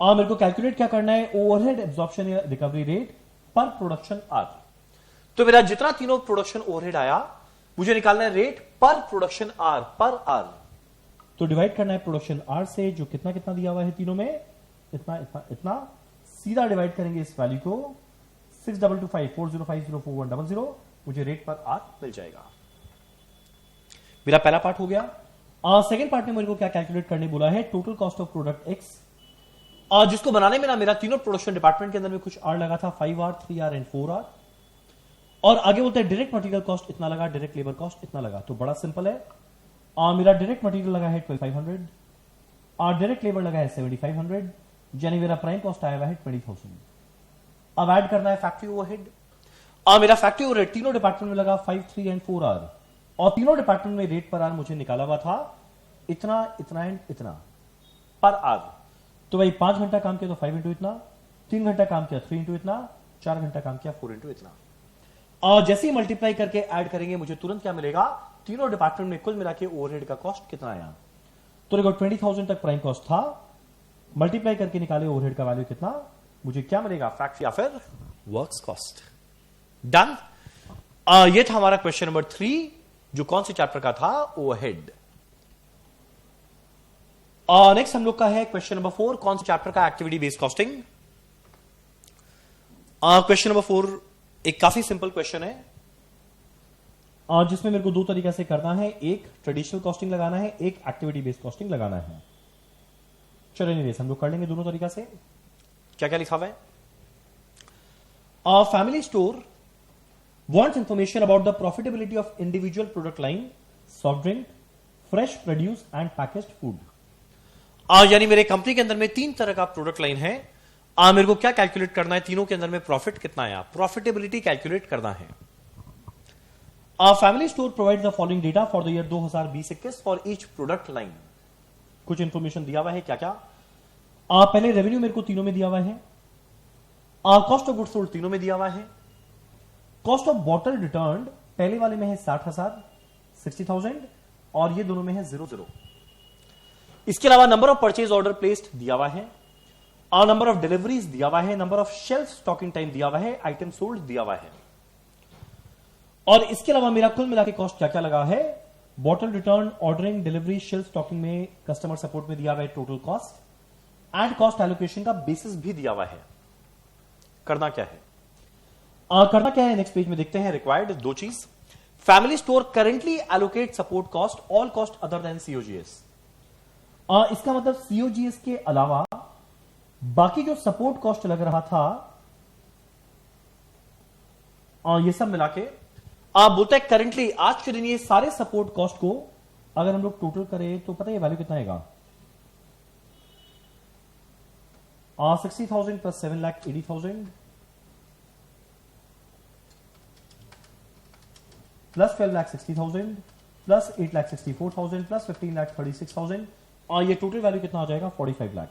मेरे को कैलकुलेट क्या करना है, ओवरहेड एब्जॉर्प्शन या रिकवरी रेट पर प्रोडक्शन आर। तो मेरा जितना तीनों प्रोडक्शन ओवरहेड आया मुझे निकालना है रेट पर प्रोडक्शन आर, पर आर। तो डिवाइड करना है प्रोडक्शन आर से, जो कितना कितना दिया हुआ है तीनों में, इतना इतना इतना, सीधा डिवाइड करेंगे इस वैल्यू को 622540504100, मुझे रेट पर आर मिल जाएगा। मेरा पहला पार्ट हो गया। सेकेंड पार्ट में मेरे को क्या कैलकुलेट करने बोला है, total cost of product x, जिसको बनाने में ना मेरा तीनों प्रोडक्शन डिपार्टमेंट के अंदर में कुछ आर लगा था, 5R 3R एंड 4R। और आगे बोलते हैं डायरेक्ट मटेरियल कॉस्ट इतना लगा, डायरेक्ट लेबर कॉस्ट इतना लगा। तो बड़ा सिंपल है, मेरा डायरेक्ट मटेरियल लगा है 12,500 और डायरेक्ट लेबर लगा है 7,500, यानी मेरा प्राइम कॉस्ट आया हुआ है 20,000। अब ऐड करना है फैक्ट्री ओवरहेड। मेरा फैक्ट्री ओवरहेड तीनों डिपार्टमेंट में लगा 5, 3 एंड 4R, और तीनों डिपार्टमेंट में रेट पर आर मुझे निकाला हुआ था इतना इतना एंड इतना पर आर। तो भाई 5 घंटा काम किया तो 5 इंटू इतना, 3 घंटा काम किया 3 इंटू इतना, 4 घंटा काम किया 4 इंटू इतना। और जैसे ही मल्टीप्लाई करके ऐड करेंगे मुझे तुरंत क्या मिलेगा, तीनों डिपार्टमेंट में कुल मिला के ओवरहेड का कॉस्ट कितना आया। तो देखो 20,000 तक प्राइम कॉस्ट था, मल्टीप्लाई करके निकाले ओवरहेड का वैल्यू कितना, मुझे क्या मिलेगा, फैक्ट्री या फिर वर्क्स कॉस्ट। डन। ये था हमारा क्वेश्चन नंबर 3, जो कौन से चैप्टर का था, ओवरहेड। नेक्स्ट हम लोग का है क्वेश्चन नंबर 4, कौन से चैप्टर का, activity based costing. Question number 4 एक काफी सिंपल क्वेश्चन है, जिसमें मेरे को 2 तरीके से करना है, एक ट्रेडिशनल कॉस्टिंग लगाना है, एक एक्टिविटी बेस्ड कॉस्टिंग लगाना है। चलो एनीवेज हम लोग कर लेंगे दोनों तरीका से। क्या क्या लिखा हुआ है, family store wants information about the profitability of individual product line, soft drink, fresh produce and packaged food। यानी मेरे कंपनी के अंदर में 3 तरह का प्रोडक्ट लाइन है। मेरे को क्या कैलकुलेट करना है, तीनों के अंदर में प्रॉफिट कितना आया, प्रॉफिटेबिलिटी कैलकुलेट करना है। Family store provide the following data for the year 2020-21 for each product line. कुछ इंफॉर्मेशन दिया हुआ है, क्या क्या। पहले रेवेन्यू मेरे को तीनों में दिया हुआ है, कॉस्ट ऑफ गुड्स सोल्ड तीनों में दिया हुआ है, कॉस्ट ऑफ बॉटल रिटर्न पहले वाले में है 60,000 60,000 और ये दोनों में है 0 इसके अलावा number of purchase order placed दिया हुआ है, नंबर ऑफ डिलीवरीज दिया हुआ है, number of shelf stocking time दिया हुआ है, आइटम सोल्ड दिया हुआ है। और इसके अलावा मेरा कुल मिला के कॉस्ट क्या क्या लगा है, bottle return, ordering, delivery, shelf stocking में, कस्टमर सपोर्ट में दिया हुआ है total cost, and cost allocation का बेसिस भी दिया हुआ है। करना क्या है, करना क्या है नेक्स्ट पेज में देखते हैं। रिक्वायर्ड 2 चीज, family store currently allocate support cost all cost other than COGS. इसका मतलब सीओजीएस के अलावा बाकी जो सपोर्ट कॉस्ट लग रहा था, ये सब मिला के आप बोलते हैं करेंटली आज के दिन ये सारे सपोर्ट कॉस्ट को अगर हम लोग टोटल करें तो पता है वैल्यू कितना आएगा, 60,000 प्लस 7,80,000 प्लस 12,60,000 प्लस 8,64,000 प्लस 15,36,000 और ये टोटल वैल्यू कितना आ जाएगा, 45 लाख।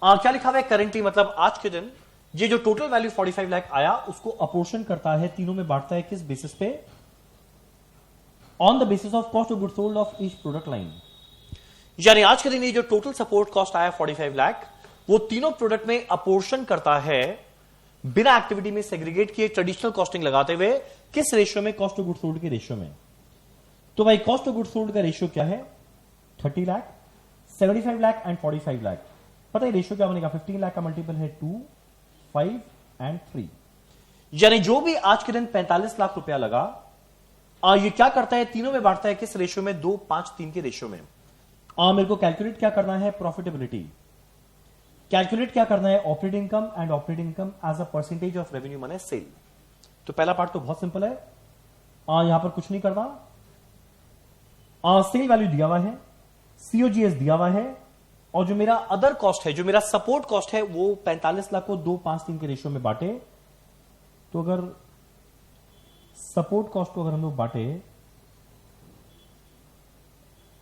क्या लिखा हुआ है करेंटली, मतलब आज के दिन ये जो टोटल वैल्यू 45 लाख आया उसको अपोर्शन करता है, तीनों में बांटता है, किस बेसिस पे, on the basis of cost of goods sold off each product line. यानी आज के दिन ये जो टोटल सपोर्ट कॉस्ट आया 45 लाख वो तीनों प्रोडक्ट में अपोर्शन करता है बिना एक्टिविटी में सेग्रीगेट किए, ट्रेडिशनल कॉस्टिंग लगाते हुए, किस रेशियो में, कॉस्ट ऑफ गुड्स सोल्ड के रेशियो में। तो भाई कॉस्ट ऑफ गुड्स सोल्ड का रेशियो क्या है, 30 लाख, 75 लाख एंड 45 लाख। पता है रेशियो क्या बनेगा, 15 लाख का मल्टीपल है 2, 5 एंड 3। यानी जो भी आज के दिन 45 लाख रुपया लगा, ये क्या करता है, तीनों में बांटता है, किस रेशियो में, 2, 5, 3 के रेशियो में। मेरे को कैलकुलेट क्या करना है, प्रॉफिटेबिलिटी। कैलकुलेट क्या करना है, operating income and operating income as a percentage of revenue माने सेल। तो पहला पार्ट तो बहुत सिंपल है, यहां पर कुछ नहीं करना, सेल वैल्यू दिया हुआ है, सीओजीएस दिया हुआ है, और जो मेरा अदर कॉस्ट है, जो मेरा सपोर्ट कॉस्ट है, वो 45 लाख को 2, 5, 3 के रेशियो में बांटे। तो अगर सपोर्ट कॉस्ट को अगर हम लोग बांटे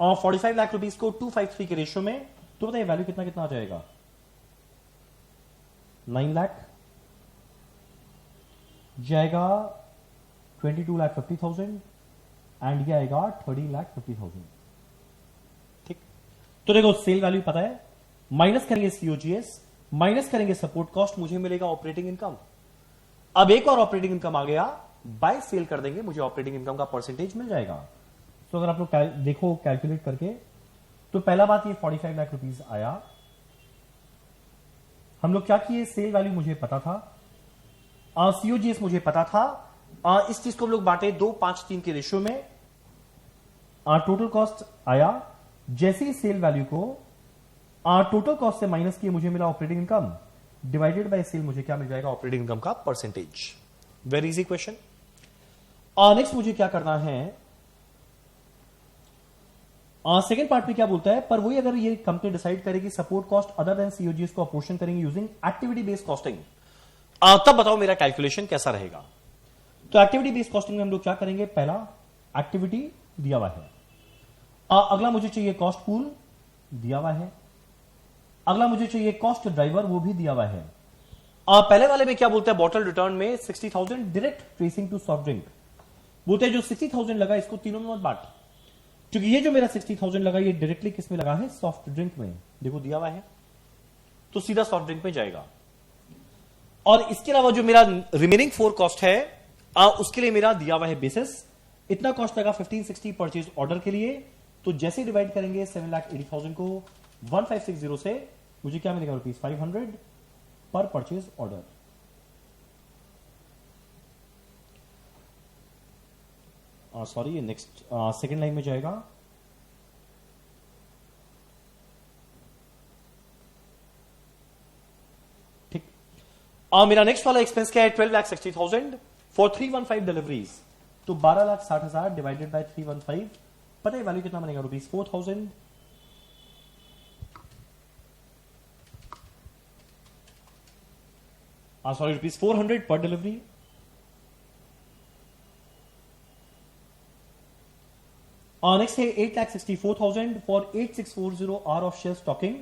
और 45 लाख रुपीस को 253 के रेशियो में, तो बताइए वैल्यू कितना कितना आ जाएगा? 9 लाख जाएगा 22,50,000 एंड ये आएगा 30,50,000। ठीक, तो देखो सेल वैल्यू पता है, माइनस करेंगे सीओजीएस, माइनस करेंगे सपोर्ट कॉस्ट, मुझे मिलेगा ऑपरेटिंग इनकम। अब एक और ऑपरेटिंग इनकम आ गया, बाय सेल कर देंगे, मुझे ऑपरेटिंग इनकम का परसेंटेज मिल जाएगा। तो अगर आप लोग देखो कैलकुलेट करके, तो पहला बात ये 45 लाख रुपीस आया। हम लोग क्या किए, सेल वैल्यू मुझे पता था, सीओजीएस मुझे पता था, इस चीज को हम लोग बांटे 2-5-3 के रेशियो में। टोटल कॉस्ट आया, जैसे ही सेल वैल्यू को टोटल कॉस्ट से माइनस किए, मुझे मिला operating income, divided by sale, मुझे क्या मिल जाएगा? ऑपरेटिंग इनकम का percentage. Very easy question. Next मुझे क्या करना है, सेकेंड पार्ट में क्या बोलता है, पर वही अगर ये कंपनी डिसाइड करेगी support cost other than COGS को अपोर्शन करेंगे यूजिंग एक्टिविटी बेस्ड कॉस्टिंग, तब बताओ मेरा कैलकुलेशन कैसा रहेगा। तो एक्टिविटी बेस्ड कॉस्टिंग में हम लोग क्या करेंगे, पहला एक्टिविटी दिया हुआ है, अगला मुझे चाहिए कॉस्ट पूल दिया हुआ है, अगला मुझे चाहिए कॉस्ट ड्राइवर, वो भी दिया हुआ है। पहले वाले में क्या बोलते हैं, बॉटल रिटर्न में 60,000 direct tracing to soft drink, बोलते हैं जो 60,000 लगा इसको तीनों में मत बांट, क्योंकि ये जो मेरा 60,000 लगा ये डायरेक्टली किस में लगा है, सॉफ्ट ड्रिंक में, देखो दिया हुआ है, तो सीधा सॉफ्ट ड्रिंक में जाएगा। और इसके अलावा जो मेरा रिमेनिंग 4 कॉस्ट है, उसके लिए मेरा दिया हुआ है बेसिस, इतना कॉस्ट लगा 1560 परचेज ऑर्डर के लिए, तो जैसे डिवाइड करेंगे 7,80,000 को 1560 से, मुझे क्या मिलेगा, ₹500 पर परचेज ऑर्डर। सॉरी, ये नेक्स्ट सेकेंड लाइन में जाएगा। ठीक, मेरा नेक्स्ट वाला एक्सपेंस क्या है, 12,60,000 फॉर 315 डिलीवरीज, तो 12,60,000 डिवाइडेड बाय 315, पता है वैल्यू कितना बनेगा, ₹4,000। सॉरी, ₹400 पर डिलीवरी। नेक्स्ट है 8,64,000 for 8640 hour of share stocking,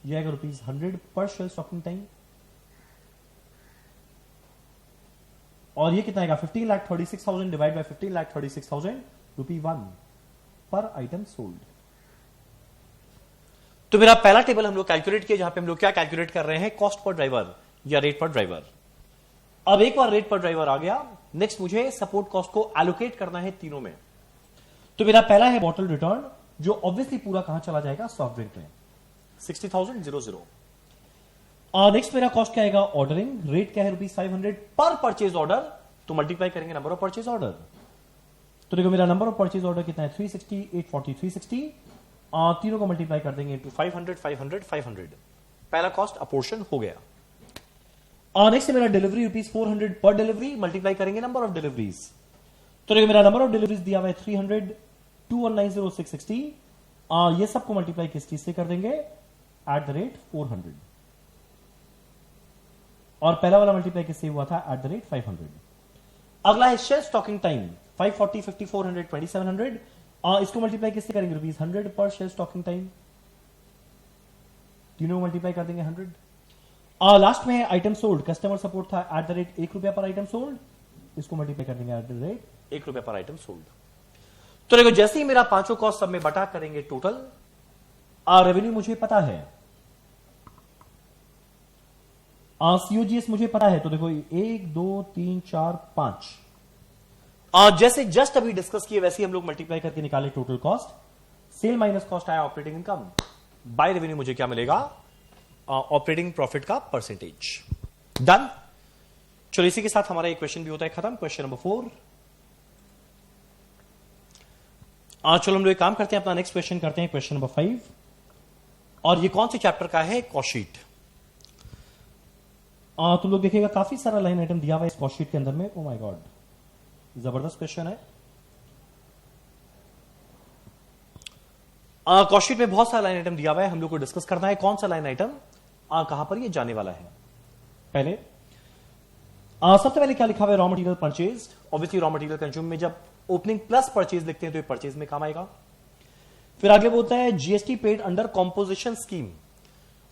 यह आएगा ₹100 पर शेयर स्टॉकिंग टाइम। और ये कितना आएगा, 15,36,000 डिवाइड बाय 15,36,000, ₹1 पर आइटम सोल्ड। तो मेरा पहला टेबल हम लोग कैलकुलेट किया, जहां पे हम लोग क्या कैलकुलेट कर रहे हैं, कॉस्ट पर ड्राइवर या रेट पर ड्राइवर। अब एक बार रेट पर ड्राइवर आ गया, नेक्स्ट मुझे सपोर्ट कॉस्ट को एलोकेट करना है तीनों में। तो मेरा पहला है बॉटल रिटर्न, जो ऑब्वियसली पूरा कहां चला जाएगा, सॉफ्ट ड्रिंक में, 60,000। नेक्स्ट मेरा कॉस्ट क्या आएगा, ऑर्डरिंग, रेट क्या है, ₹500 पर परचेज ऑर्डर, तो मल्टीप्लाई करेंगे नंबर ऑफ परचेज ऑर्डर। तो देखो मेरा नंबर ऑफ परचेज ऑर्डर कितना है, 360, 840, 360, तीनों को मल्टीप्लाई कर देंगे इंटू 500, 500, 500, पहला कॉस्ट अपोर्शन हो गया। नेक्स्ट मेरा डिलीवरी ₹400 पर डिलीवरी, मल्टीप्लाई करेंगे नंबर ऑफ डिलीवरीज, तो देखो मेरा नंबर ऑफ डिलीवरीज दिया हुआ है 300, 2190,660, ये सबको मल्टीप्लाई किस चीज से कर देंगे, @400, और पहला वाला मल्टीप्लाई किससे हुआ था, @500। अगला है शेयर स्टॉकिंग टाइम, 540, 5400, 2700, इसको मल्टीप्लाई किससे करेंगे, ₹100 पर शेयर स्टॉकिंग टाइम, तीनों मल्टीप्लाई कर देंगे 100। लास्ट में आइटम सोल्ड, कस्टमर सपोर्ट था ₹1 पर आइटम सोल्ड, इसको मल्टीप्लाई कर देंगे ₹1 पर आइटम सोल्ड। तो देखो जैसे ही मेरा पांचों कॉस्ट सब में बटा करेंगे टोटल, रेवेन्यू मुझे पता है, सीओजीएस मुझे पता है, तो देखो 1 2 3 4 5, जैसे जस्ट अभी डिस्कस किए वैसे ही हम लोग मल्टीप्लाई करके निकाले total cost, sale minus cost आया ऑपरेटिंग इनकम, बाय रेवेन्यू मुझे क्या मिलेगा, ऑपरेटिंग प्रॉफिट का परसेंटेज। डन। चलो इसी के साथ हमारा एक क्वेश्चन भी होता है खत्म, क्वेश्चन नंबर 4। चलो हम लोग एक काम करते हैं, अपना नेक्स्ट क्वेश्चन करते हैं, क्वेश्चन नंबर 5, और ये कौन से चैप्टर का है, कॉस्ट शीट। तुम लोग देखिएगा काफी सारा लाइन आइटम दिया हुआ है इस कॉस्ट शीट के अंदर में, ओ माय गॉड, जबरदस्त क्वेश्चन है। कॉस्ट शीट में बहुत सारा लाइन आइटम दिया हुआ है, हम लोग को डिस्कस करना है कौन सा लाइन आइटम कहां पर ये जाने वाला है। पहले सबसे पहले क्या लिखा हुआ है, raw material purchase, obviously raw material consume में जब ओपनिंग प्लस परचेज लिखते हैं तो ये परचेज में काम आएगा। फिर आगे बोलता है GST paid under composition scheme.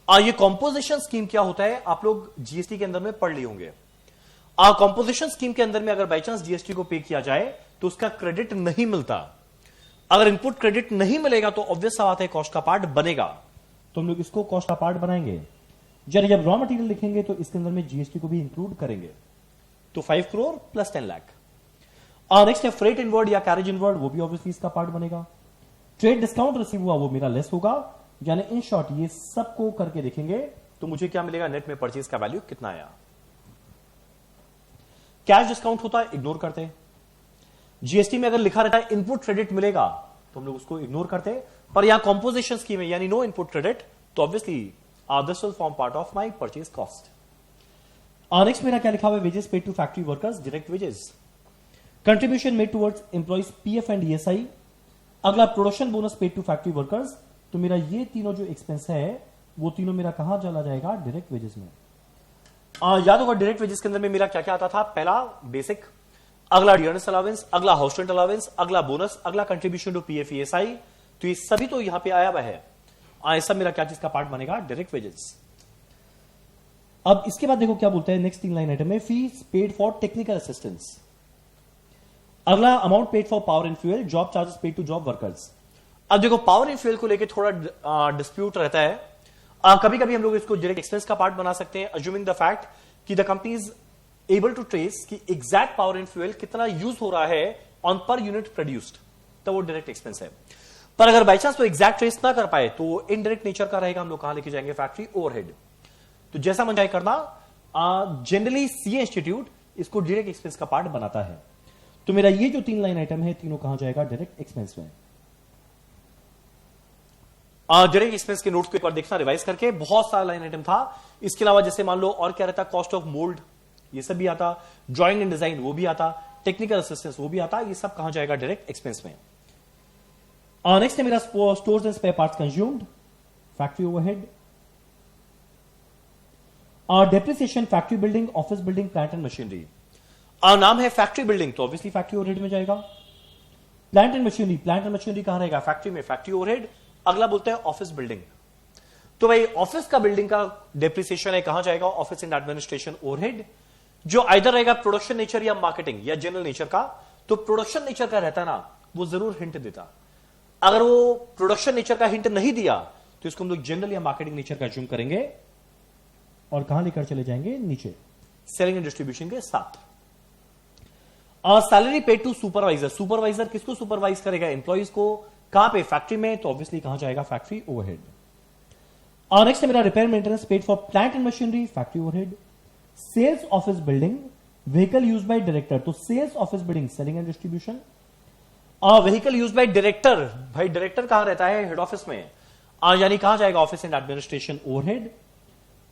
ये कॉम्पोजिशन स्कीम क्या होता है, आप लोग जीएसटी के अंदर में पढ़ लिए होंगे। कॉम्पोजिशन स्कीम के अंदर में अगर बाई चांस जीएसटी को पे किया जाए तो उसका क्रेडिट नहीं मिलता। अगर इनपुट क्रेडिट नहीं मिलेगा तो ऑब्वियस सा बात है कॉस्ट का पार्ट बनेगा, तो हम लोग इसको कॉस्ट का पार्ट बनाएंगे। जब रॉ मटेरियल लिखेंगे तो इसके अंदर में जीएसटी को भी इंक्लूड करेंगे, तो 5 करोड़ प्लस 10 लाख। नेक्स्ट है फ्रेट इनवर्ड या कैरेज इनवर्ड, वो भी ऑब्वियसली इसका पार्ट बनेगा। ट्रेड डिस्काउंट रिसीव हुआ वो मेरा लेस होगा, यानी इन शॉर्ट ये सबको करके देखेंगे तो मुझे क्या मिलेगा, नेट में परचेज का वैल्यू कितना आया। कैश डिस्काउंट होता है, इग्नोर करते हैं। जीएसटी में अगर लिखा रहता है इनपुट क्रेडिट मिलेगा तो हम लोग उसको इग्नोर करते हैं, पर यहां कॉम्पोजिशन स्कीम है यानी नो इनपुट क्रेडिट, तो obviously this will form part of my purchase cost. Next मेरा क्या लिखा हुआ है, wages paid to factory workers, direct wages. Contribution made towards employees PF and ESI. अगला production bonus paid to factory workers, तो मेरा ये तीनों जो एक्सपेंस है वो तीनों मेरा कहां चला जाएगा, डायरेक्ट वेजेस में। याद होगा डायरेक्ट वेजेस के अंदर में मेरा क्या क्या आता था, पहला बेसिक, अगला डियरनेस अलावेंस, अगला हाउस रेंट अलावेंस, अगला बोनस, अगला कंट्रीब्यूशन टू पीएफ ईएसआई, तो ये सभी तो यहां पे आया हुआ है। सब मेरा क्या चीज का पार्ट बनेगा, डायरेक्ट वेजेस। अब इसके बाद देखो क्या बोलता है नेक्स्ट 3 लाइन आइटम में, fees paid for technical assistance. अगला amount paid for power and fuel, job charges paid to job workers. अब देखो पावर एंड फ्यूल को लेकर थोड़ा डिस्प्यूट रहता है, कभी कभी हम लोग इसको डायरेक्ट एक्सपेंस का पार्ट बना सकते हैं, अज्यूमिंग द फैक्ट कि the company is able to trace कि एग्जैक्ट पावर एंड फ्यूल कितना यूज हो रहा है ऑन पर यूनिट प्रोड्यूस्ड, तो वो डायरेक्ट एक्सपेंस है। पर अगर बाई चांस वो एग्जैक्ट ट्रेस ना कर पाए तो इनडायरेक्ट नेचर का रहेगा, हम लोग कहां लेके जाएंगे, फैक्ट्री ओवरहेड। तो जैसा मन जाए करना, जनरली सीए इंस्टीट्यूट इसको डायरेक्ट एक्सपेंस का पार्ट बनाता है। तो मेरा ये जो 3 लाइन आइटम है तीनों कहां जाएगा, डायरेक्ट एक्सपेंस में। डायरेक्ट एक्सपेंस के नोट्स को एक बार देखना रिवाइज करके, बहुत सारा लाइन आइटम था। इसके अलावा जैसे मान लो और क्या रहता, कॉस्ट ऑफ मोल्ड ये सब भी आता, ड्राइंग एंड डिजाइन वो भी आता, टेक्निकल असिस्टेंस वो भी आता, ये सब कहां जाएगा, डायरेक्ट एक्सपेंस में। नेक्स्ट है मेरा stores and spare parts consumed, factory overhead. Depreciation factory building, office building, plant and machinery. नाम है फैक्ट्री बिल्डिंग तो ऑब्वियसली फैक्ट्री ओवरहेड में जाएगा। Plant and machinery, plant and machinery कहां रहेगा, फैक्ट्री में, फैक्ट्री ओवरहेड। अगला बोलते हैं ऑफिस बिल्डिंग, तो भाई ऑफिस का बिल्डिंग का डेप्रिसिएशन है, कहां जाएगा, ऑफिस एंड एडमिनिस्ट्रेशन ओवरहेड, जो आइदर रहेगा प्रोडक्शन नेचर या मार्केटिंग या जनरल नेचर का। तो प्रोडक्शन नेचर का रहता ना, वो जरूर हिंट देता। अगर वो प्रोडक्शन नेचर का हिंट नहीं दिया तो इसको हम लोग जनरल या मार्केटिंग नेचर का अज्यूम करेंगे और कहां लेकर चले जाएंगे, नीचे, सेलिंग एंड डिस्ट्रीब्यूशन के साथ। Salary paid to supervisor, supervisor किसको सुपरवाइज करेगा, एम्प्लॉइज को, कहां पे, फैक्ट्री में, तो ऑब्वियसली कहां जाएगा, फैक्ट्री ओवरहेड। नेक्स्ट है मेरा repair maintenance paid for plant and machinery, factory overhead. Sales office building, vehicle use by director, तो sales office building, selling and distribution. Vehicle use by director, भाई director कहां रहता है, head office में, यानी कहां जाएगा, ऑफिस एंड एडमिनिस्ट्रेशन ओवरहेड।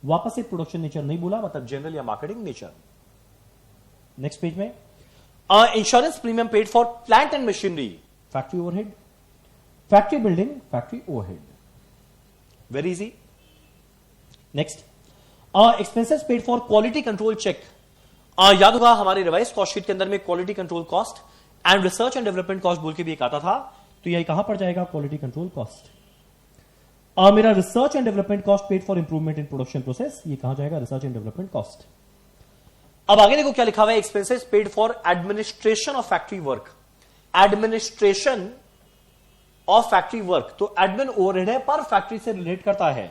वापस से प्रोडक्शन नेचर नहीं बोला, मतलब जनरल या मार्केटिंग नेचर। नेक्स्ट पेज में insurance premium paid for plant and machinery, factory overhead. Factory building, factory overhead, very easy. Next expenses paid for quality control check. याद होगा हमारे रिवाइज कॉस्ट शीट के अंदर में quality control cost and research and development cost बोल के भी एक आता था, तो यही कहां पर जाएगा, क्वालिटी कंट्रोल कॉस्ट। मेरा research and development cost paid for improvement in production process, ये कहां जाएगा, रिसर्च एंड डेवलपमेंट कॉस्ट। अब आगे देखो क्या लिखा हुआ है, expenses paid for administration of factory work, administration of factory work, तो एडमिन ओवरहेड है पर फैक्ट्री से रिलेट करता है,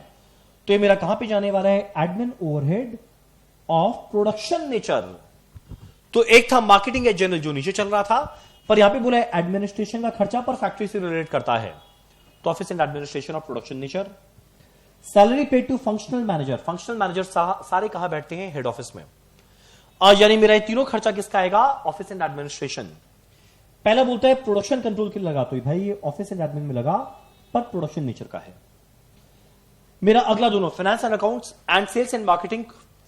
तो ये मेरा कहां पे जाने वाला है, admin overhead of production nature. तो एक था मार्केटिंग या जनरल जो नीचे चल रहा था, पर यहां पे बोला है एडमिनिस्ट्रेशन का खर्चा पर फैक्ट्री से रिलेट करता है, तो office and administration of production nature. Salary paid to functional manager, functional manager सारे कहां बैठते हैं, हेड ऑफिस में, यानी मेरा ये तीनों खर्चा किसका आएगा, ऑफिस एंड एडमिनिस्ट्रेशन। पहला बोलता है प्रोडक्शन कंट्रोल के लिए लगा, तो भाई ये ऑफिस एंड एडमिन में लगा पर प्रोडक्शन नेचर का है। मेरा अगला दोनों finance and accounts and sales and marketing,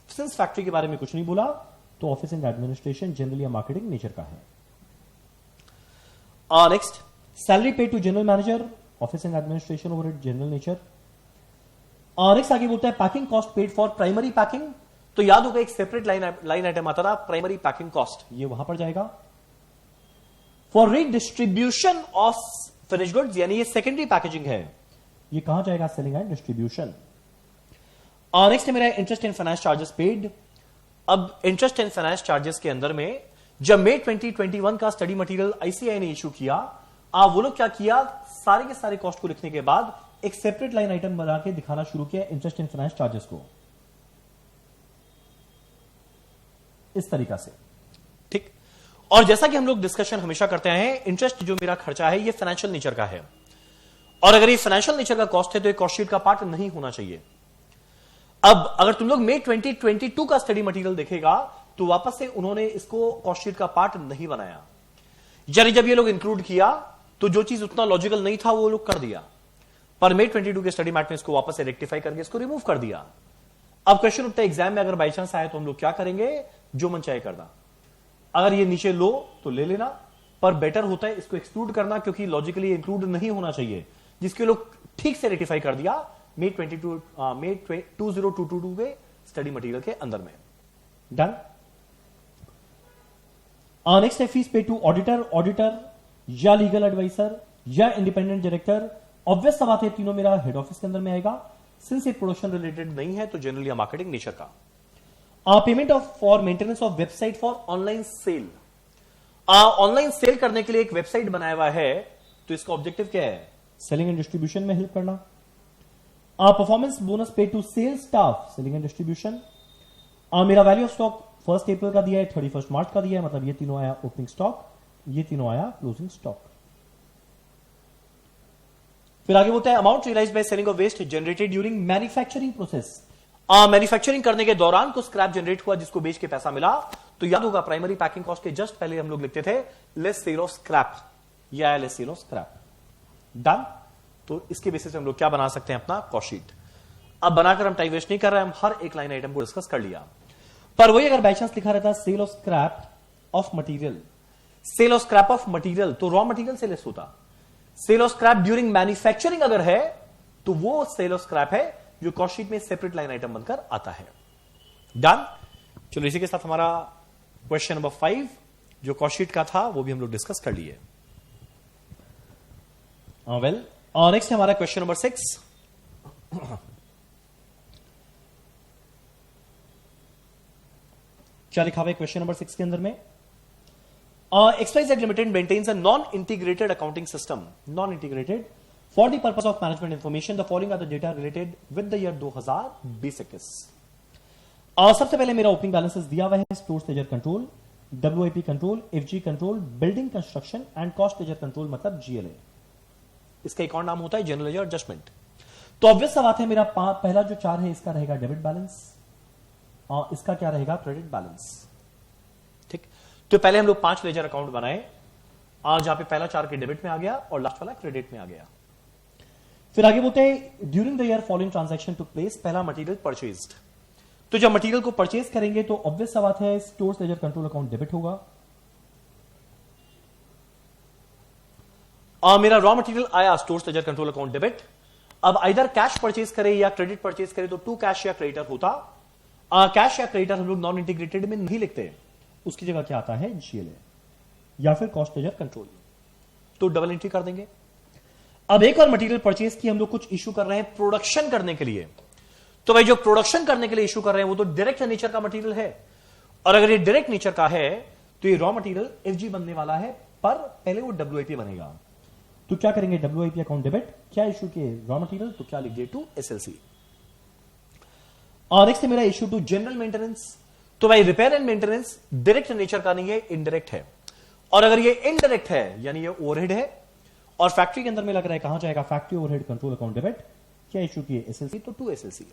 since factory के बारे में कुछ नहीं बोला तो ऑफिस एंड एडमिनिस्ट्रेशन जनरल या मार्केटिंग नेचर का है। Next salary paid to general manager, office and administration overhead, general nature. Next आगे बोलता है packing cost paid for primary packing, तो याद होगा एक सेपरेट लाइन आइटम आता था, प्राइमरी पैकिंग कॉस्ट, ये वहां पर जाएगा। For redistribution of finish goods, यानी ये सेकेंडरी पैकेजिंग है, ये कहां जाएगा? Selling and distribution. नेक्स्ट है मेरा interest in finance charges paid. अब इंटरेस्ट इन फाइनेंस चार्जेस के अंदर में जब मई 2021 का स्टडी मटेरियल आईसीआई ने इशू किया, वो लोग क्या किया, सारे के सारे कॉस्ट को लिखने के बाद एक सेपरेट लाइन आइटम बना के दिखाना शुरू किया इंटरेस्ट इन फाइनेंस चार्जेस को, इस तरीका से। ठीक, और जैसा कि हम लोग डिस्कशन हमेशा करते हैं, इंटरेस्ट जो मेरा खर्चा है ये फाइनेंशियल नेचर का है, और अगर ये फाइनेंशियल नेचर का कॉस्ट है तो ये कॉस्ट शीट का पार्ट नहीं होना चाहिए। अब अगर तुम लोग मई 2022 का स्टडी मटेरियल देखेगा तो वापस से उन्होंने इसको कॉस्ट शीट का पार्ट नहीं बनाया, यानी जब ये लोग इंक्लूड किया तो जो चीज उतना लॉजिकल नहीं था वो लोग कर दिया, पर मई 22 के स्टडी मैट ने इसको वापस से रेक्टिफाई करके इसको रिमूव कर दिया। अब क्वेश्चन उठता है एग्जाम में, अगर बाई चांस आए तो हम लोग क्या करेंगे? जो मन चाहे करना, अगर ये नीचे लो तो ले लेना, पर बेटर होता है इसको एक्सक्लूड करना, क्योंकि लॉजिकली इंक्लूड नहीं होना चाहिए, जिसके लोग ठीक से रेक्टिफाई कर दिया मई 2022 के स्टडी मटेरियल के अंदर में। डन। नेक्स्ट है फीस पे टू ऑडिटर या लीगल एडवाइजर या इंडिपेंडेंट डायरेक्टर। ऑब्वियस सा बात है तीनों मेरा हेड ऑफिस के अंदर में आएगा, सिंस ये प्रोडक्शन रिलेटेड नहीं है तो जनरली मार्केटिंग नेचर का। Payment for maintenance of website for online sale. Online sale करने के लिए एक वेबसाइट बनाया हुआ है, तो इसका ऑब्जेक्टिव क्या है? सेलिंग एंड डिस्ट्रीब्यूशन में हेल्प करना। Performance bonus pay to sales staff, selling and distribution. मेरा वैल्यू ऑफ स्टॉक 1 अप्रैल का दिया है, 31 मार्च का दिया है, मतलब ये तीनों आया ओपनिंग स्टॉक, ये तीनों आया क्लोजिंग स्टॉक। फिर आगे बोलता है amount realised by selling of waste generated during manufacturing process. Manufacturing करने के दौरान कुछ स्क्रैप जनरेट हुआ जिसको बेच के पैसा मिला, तो याद होगा प्राइमरी पैकिंग कॉस्ट के जस्ट पहले हम लोग लिखते थे लेस सेल ऑफ स्क्रैप या less sale of scrap. Done. तो इसके बेसिस पे हम लोग क्या बना सकते हैं? अपना कॉस्ट शीट। अब बनाकर हम टाइम वेस्ट नहीं कर रहे हैं, हम हर एक लाइन आइटम को डिस्कस कर लिया, पर वही अगर बाई चांस लिखा रहता sale of scrap of material, sale of scrap of material, तो रॉ मटीरियल से लेस होता। Sale of scrap during manufacturing अगर है तो वो सेल ऑफ स्क्रैप है जो कॉस्ट शीट में सेपरेट लाइन आइटम बनकर आता है। डन। चलो इसी के साथ हमारा क्वेश्चन नंबर 5 जो कॉस्ट शीट का था वो भी हम लोग डिस्कस कर लिए। वेल, नेक्स्ट हमारा क्वेश्चन नंबर 6। क्या लिखा हुआ है क्वेश्चन नंबर 6 के अंदर में? XYZ Limited maintains a non-integrated accounting system, non-integrated, for the purpose of management information. The following are the data related with the year 2021. सबसे पहले मेरा ओपनिंग बैलेंसेस दिया हुआ है, stores ledger control, WIP control, FG control, building construction and cost ledger control, मतलब GLA। इसका एक और नाम होता है जनरल लेजर एडजस्टमेंट। तो ऑब्वियस सा बात है मेरा पहला जो 4 है इसका रहेगा डेबिट बैलेंस, और इसका क्या रहेगा? Credit balance. ठीक, तो पहले हम लोग 5 लेजर अकाउंट बनाए, जहां पे पहला 4 के डेबिट में आ गया और लास्ट वाला क्रेडिट में आ गया। फिर आगे बोलते हैं during the year following transaction took place. पहला मटेरियल परचेज्ड, तो जब मटेरियल को परचेज करेंगे तो ऑब्वियस सा बात है stores ledger control account debit होगा। मेरा रॉ मटेरियल आया stores ledger control account debit. अब आइदर कैश परचेज करे या क्रेडिट परचेज करे तो टू कैश या क्रेडिटर होता। कैश या क्रेडिटर हम लोग नॉन इंटीग्रेटेड में नहीं लिखते, उसकी जगह क्या आता है? GLA या फिर कॉस्ट लेजर कंट्रोल, तो डबल एंट्री कर देंगे। अब एक और मटेरियल परचेज की हम लोग कुछ इशू कर रहे हैं प्रोडक्शन करने के लिए, तो भाई जो प्रोडक्शन करने के लिए इशू कर रहे हैं वो तो डायरेक्ट नेचर का मटेरियल है, और अगर ये डायरेक्ट नेचर का है तो ये रॉ मटेरियल FG बनने वाला है, पर पहले वो WIP बनेगा। तो क्या करेंगे? WIP अकाउंट डेबिट, क्या इशू किए? रॉ मटेरियल, तो क्या लिख दिए? To SLC। और नेक्स्ट मेरा इशू टू जनरल मेंटेनेंस, तो भाई repair and maintenance direct nature का नहीं है, इनडायरेक्ट है, और अगर ये इनडायरेक्ट है यानी ये ओवरहेड है, और फैक्ट्री के अंदर में लग रहा है कहां जाएगा? Factory overhead control account debit, क्या इशू किए? SLC, तो टू SLC।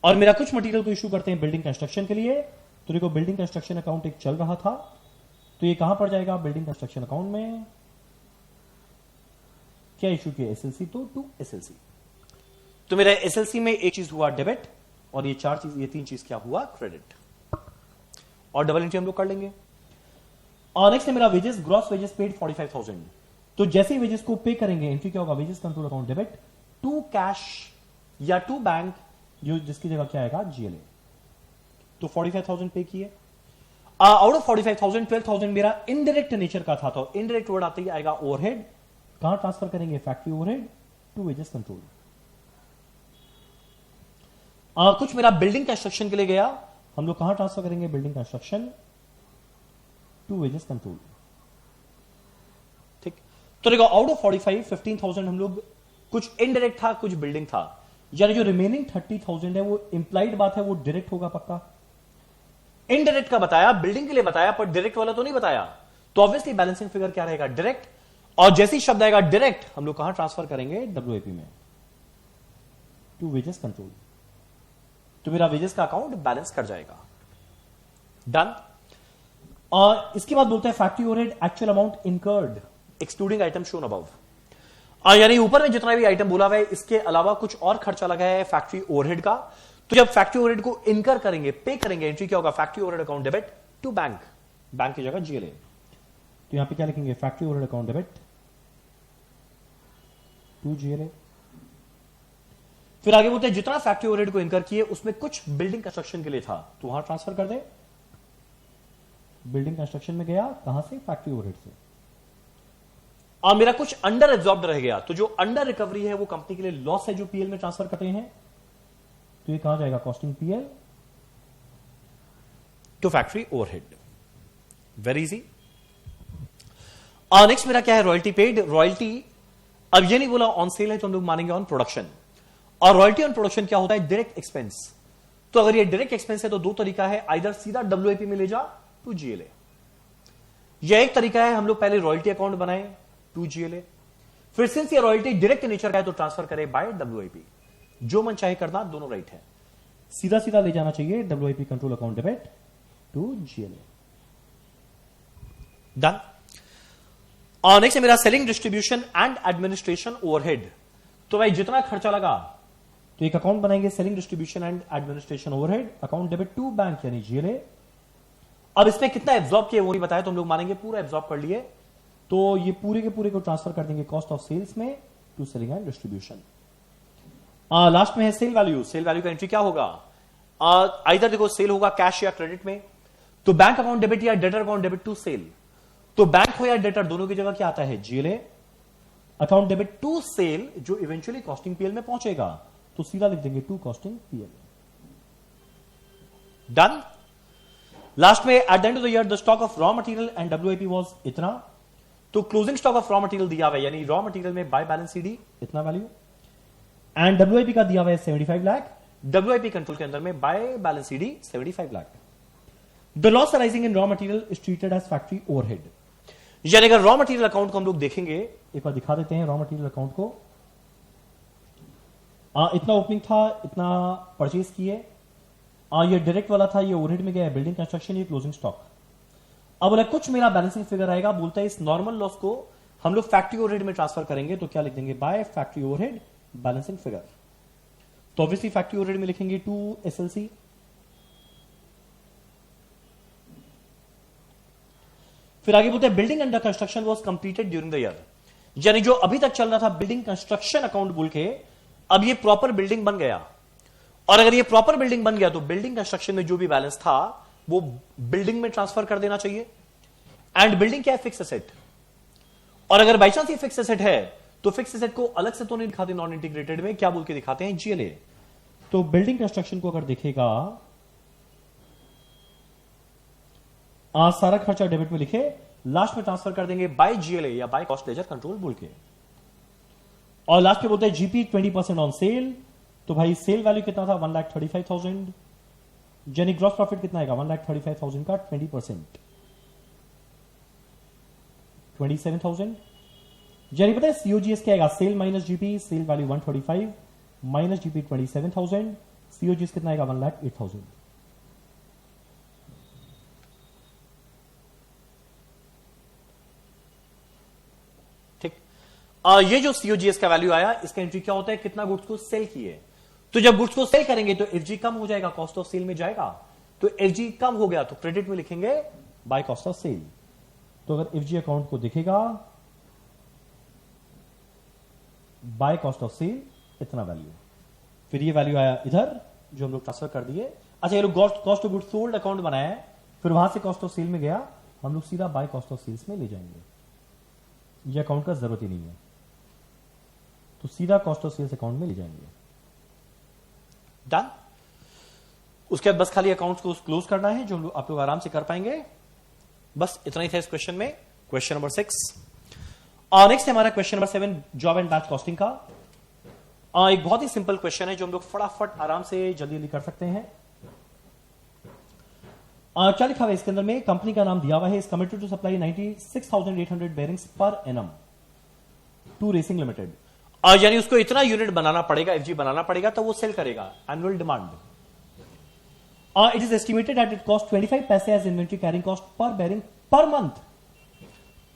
और मेरा कुछ मटेरियल को इशू करते हैं बिल्डिंग कंस्ट्रक्शन के लिए, तो देखो बिल्डिंग कंस्ट्रक्शन अकाउंट एक चल रहा था, तो ये कहां पर जाएगा? बिल्डिंग कंस्ट्रक्शन अकाउंट में। क्या इशू किया? SLC, तो टू SLC। तो मेरा SLC में एक चीज हुआ डेबिट, और ये 3 चीज क्या हुआ? क्रेडिट, और डबल एंट्री हम लोग कर लेंगे। और नेक्स्ट है मेरा वेजेस, ग्रॉस वेजेस पेड 45,000, तो जैसे ही वेजेस को पे करेंगे एंट्री क्या होगा? Wages control account debit to cash या टू बैंक, जो जिसकी जगह क्या आएगा? GLA। तो 45,000 पे किए। आउट ऑफ 45,000 12,000 मेरा इनडायरेक्ट नेचर का था, तो इनडायरेक्ट वर्ड आते ही आएगा ओवरहेड, कहां ट्रांसफर करेंगे? Factory overhead to wages control. कुछ मेरा बिल्डिंग कंस्ट्रक्शन के लिए गया, हम लोग कहां ट्रांसफर करेंगे? Building construction to wages control. ठीक, तो देखो आउट ऑफ 45 15,000 हम लोग कुछ इनडायरेक्ट था, कुछ बिल्डिंग था, यानी जो रिमेनिंग 30,000 है वो इंप्लाइड बात है, वो डायरेक्ट होगा पक्का। इनडायरेक्ट का बताया, बिल्डिंग के लिए बताया, पर डायरेक्ट वाला तो नहीं बताया, तो ऑब्वियसली बैलेंसिंग फिगर क्या रहेगा? डायरेक्ट। और जैसे ही शब्द आएगा डायरेक्ट, हम लोग कहां ट्रांसफर करेंगे? डब्ल्यूआईपी में, टू वेजेस कंट्रोल। तो मेरा वेजेस का अकाउंट बैलेंस कर जाएगा। डन। और इसके बाद बोलते हैं factory overhead actual amount incurred excluding item shown above. यानी ऊपर में जितना भी आइटम बोला हुआ है, इसके अलावा कुछ और खर्चा लगा है फैक्ट्री ओवरहेड का। तो जब फैक्ट्री ओवरहेड को इनकर करेंगे, पे करेंगे, एंट्री क्या होगा? Factory overhead account debit to bank, bank की जगह जीएलए। तो यहां पे क्या लिखेंगे? Factory overhead account debit to GLA. फिर आगे बोलते हैं जितना फैक्ट्री ओवरहेड को इनकर किए उसमें कुछ बिल्डिंग कंस्ट्रक्शन के लिए था, तो वहां ट्रांसफर कर दे। बिल्डिंग कंस्ट्रक्शन में गया, कहां से? फैक्ट्री ओवरहेड से। और मेरा कुछ अंडर एब्जॉर्ब्ड रह गया, तो जो अंडर रिकवरी है वो कंपनी के लिए लॉस है, जो पीएल में ट्रांसफर करते हैं, तो ये कहां जाएगा? Costing PL to factory overhead. Very easy. और नेक्स्ट मेरा क्या है? Royalty paid. रॉयल्टी, अब ये नहीं बोला ऑन सेल है तो हम लोग मानेंगे ऑन प्रोडक्शन। और रॉयल्टी ऑन प्रोडक्शन क्या होता है? Direct expense. तो अगर ये डायरेक्ट एक्सपेंस है तो दो तरीका है, आइदर सीधा डब्ल्यूआईपी में ले जा टू जीएलए, या एक तरीका है हम लोग पहले रॉयल्टी अकाउंट बनाए टू जीएलए, फिर सिंस ये रॉयल्टी डायरेक्ट नेचर का है तो ट्रांसफर करे बाय डब्ल्यूआईपी। जो मन चाहे करना, दोनों राइट है। सीधा सीधा ले जाना चाहिए WIP control account debit to GLA. Done. और नेक्स्ट है मेरा selling distribution and administration overhead. तो भाई जितना खर्चा लगा, तो एक अकाउंट बनाएंगे selling distribution and administration overhead account debit to bank यानी जीएलए। अब इसमें कितना एब्जॉर्ब किया वो नहीं बताया, तो हम लोग मानेंगे पूरा एब्जॉर्ब कर लिए, तो ये पूरे के पूरे को ट्रांसफर कर देंगे कॉस्ट ऑफ सेल्स में to selling and distribution. Last में है सेल वैल्यू। सेल वैल्यू का एंट्री क्या होगा? आइदर देखो सेल होगा कैश या क्रेडिट में, तो बैंक अकाउंट डेबिट या debtor account debit to sale. तो बैंक हो या डेटर, दोनों की जगह क्या आता है? GLA account debit to sale, जो इवेंचुअली कॉस्टिंग पीएल में पहुंचेगा, तो सीधा लिख देंगे to costing PL. Done. Last में at the end of the year the stock of raw material and WIP was इतना, तो closing stock of raw material दिया हुआ है, यानी रॉ मटेरियल में बाय बैलेंस सीडी इतना वैल्यू, एंड डब्ल्यूआईपी का दिया हुआ है 75 लाख, डब्ल्यूआईपी कंट्रोल के अंदर में by balance CD 75 lakh. The loss arising in raw material is treated as factory overhead. यानी अगर रॉ मटेरियल अकाउंट को हम लोग देखेंगे, एक बार दिखा देते हैं रॉ मटेरियल अकाउंट को। इतना ओपनिंग था, इतना परचेज किए, ये डायरेक्ट वाला था, ये ओवरहेड में गया, बिल्डिंग कंस्ट्रक्शन, ये क्लोजिंग स्टॉक। अब बोला कुछ मेरा बैलेंसिंग फिगर आएगा, बोलता है इस नॉर्मल लॉस को हम लोग फैक्ट्री ओवरहेड में ट्रांसफर करेंगे, तो क्या लिख देंगे? By factory overhead balancing figure. तो ऑब्वियसली फैक्ट्री ओवरहेड में लिखेंगे टू एसएलसी। फिर आगे बोलते हैं building under construction was completed during the year, यानी जो अभी तक चल रहा था बिल्डिंग कंस्ट्रक्शन अकाउंट बोल के, अब ये प्रॉपर बिल्डिंग बन गया। और अगर ये प्रॉपर बिल्डिंग बन गया तो बिल्डिंग कंस्ट्रक्शन में जो भी बैलेंस था वो बिल्डिंग में ट्रांसफर कर देना चाहिए। एंड बिल्डिंग क्या है? Fix asset. और अगर बाई चांस ये फिक्स एसेट है तो फिक्स एसेट को अलग से तो नहीं दिखाते नॉन इंटीग्रेटेड में, क्या बोल के दिखाते हैं? जीएलए। तो बिल्डिंग कंस्ट्रक्शन को अगर देखेगा, सारा खर्चा डेबिट में लिखे, लास्ट में ट्रांसफर कर देंगे बाय जीएलए या बाय कॉस्ट लेजर कंट्रोल बोल के। और लास्ट में बोलते हैं जीपी 20% ऑन सेल, तो भाई सेल वैल्यू कितना था? 1,35,000, यानी ग्रॉस प्रॉफिट कितना आएगा? 1,35,000 का 20% 27,000, यानी पता है सीओजीएस क्या आएगा? Sale minus GP, sale value 135 minus GP 27,000, COGS कितना आएगा? 1,08,000। ठीक। ये जो सीओजीएस का वैल्यू आया, इसका एंट्री क्या होता है? कितना गुड्स को सेल किए। तो जब गुड्स को सेल करेंगे तो एफजी कम हो जाएगा, कॉस्ट ऑफ सेल में जाएगा, तो एफजी कम हो गया तो क्रेडिट में लिखेंगे बाय कॉस्ट ऑफ सेल। तो अगर एफजी अकाउंट को देखेगा, बाय कॉस्ट ऑफ सेल इतना वैल्यू, फिर ये वैल्यू आया इधर जो हम लोग ट्रांसफर कर दिए। अच्छा, ये लोग cost of goods sold account बनाया है, फिर वहां से कॉस्ट ऑफ सेल में गया, हम लोग सीधा बाय कॉस्ट ऑफ सेल्स में ले जाएंगे। ये अकाउंट का जरूरत ही नहीं है। तो सीधा कॉस्ट ऑफ सेल्स अकाउंट में ले जाएंगे। डन। उसके बाद बस खाली अकाउंट्स को क्लोज करना है, जो आप लोग आराम से कर पाएंगे। बस इतना ही था इस क्वेश्चन में, क्वेश्चन नंबर 6। नेक्स्ट है हमारा question number 7, job and batch costing का। एक बहुत ही सिंपल क्वेश्चन है जो हम लोग फटाफट आराम से जल्दी जल्दी कर सकते हैं। क्या लिखा हुआ है इसके अंदर में? कंपनी का नाम दिया हुआ है, is committed to supply 96,800 bearings per annum to racing limited. यानी उसको इतना यूनिट बनाना पड़ेगा, एफजी बनाना पड़ेगा, तो वो सेल करेगा। Annual demand it is estimated at it cost 25 पैसे as inventory carrying cost per bearing per month.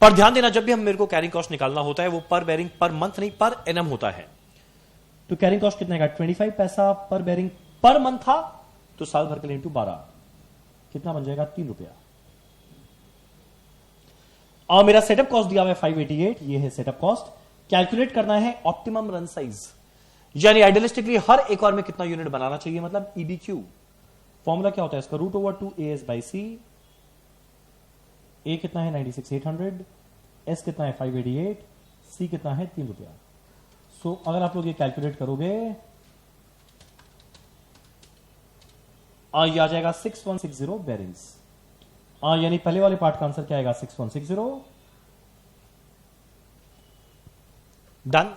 पर ध्यान देना, जब भी हम मेरे को कैरिंग कॉस्ट निकालना होता है वो पर बेयरिंग पर मंथ नहीं, पर एनम होता है। तो कैरिंग कॉस्ट कितना है? 25 पैसा पर बेयरिंग पर मंथ था, तो साल भर के लिए इंटू 12 कितना बन जाएगा? 3 रुपया। और मेरा सेटअप कॉस्ट दिया हुआ है 588, ये है सेटअप कॉस्ट। कैलकुलेट करना है ऑप्टिमम रन साइज, यानी आइडियलिस्टिकली हर एक बार में कितना यूनिट बनाना चाहिए, मतलब ईबीक्यू। फॉर्मूला क्या होता है इसका? √/2 AS by C। ए कितना है? 96,800। एस कितना है? 588। सी कितना है? 3 रुपया। सो अगर आप लोग ये कैलकुलेट करोगे, ये आ जाएगा 6160 बेरिंग्स। यानी पहले वाले पार्ट का आंसर क्या आएगा? 6160। डन।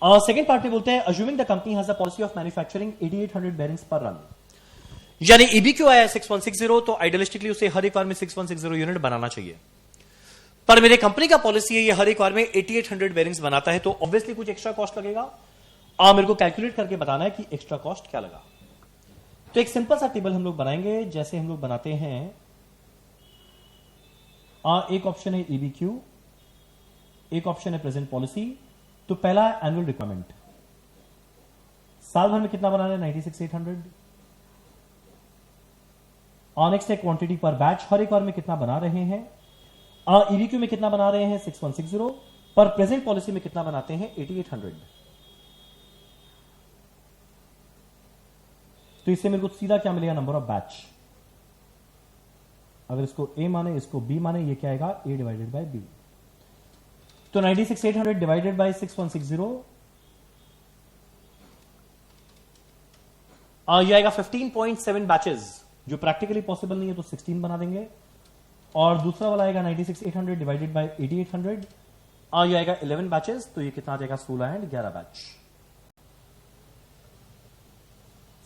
सेकेंड पार्ट में बोलते हैं, assuming the company has a policy of manufacturing 8800 bearings पर रन। यानी ईबीक्यू आया है 6160, तो आइडियलिस्टिकली उसे हर एक बार में 6160 यूनिट बनाना चाहिए। पर मेरे कंपनी का पॉलिसी है ये हर एक बार में 8800 बेरिंग्स बनाता है, तो ऑब्वियसली कुछ एक्स्ट्रा कॉस्ट लगेगा। मेरे को कैलकुलेट करके बताना है कि एक्स्ट्रा कॉस्ट क्या लगा। तो एक सिंपल सा टेबल हम लोग बनाएंगे, जैसे हम लोग बनाते हैं। एक ऑप्शन है ईबीक्यू, एक ऑप्शन है प्रेजेंट पॉलिसी। तो पहला एनुअल रिक्वायरमेंट, साल भर में कितना बनाना है? 96,800। नेक्स्ट है क्वांटिटी पर बैच, हर एक बार में कितना बना रहे हैं। ईबीक्यू में कितना बना रहे हैं? 6160। पर प्रेजेंट पॉलिसी में कितना बनाते हैं? 8800। तो इससे मेरे को सीधा क्या मिलेगा? Number of batch. अगर इसको ए माने, इसको बी माने, ये क्या आएगा? ए डिवाइडेड बाय बी। तो 96,800 डिवाइडेड बाय 6160 ये आएगा 15.7 बैचेस, जो प्रैक्टिकली पॉसिबल नहीं है तो 16 बना देंगे। और दूसरा वाला आएगा 96,800 डिवाइडेड बाय 8800, ये आएगा 11 बैचेस, तो ये कितना आ जाएगा? 16 एंड 11 बैच।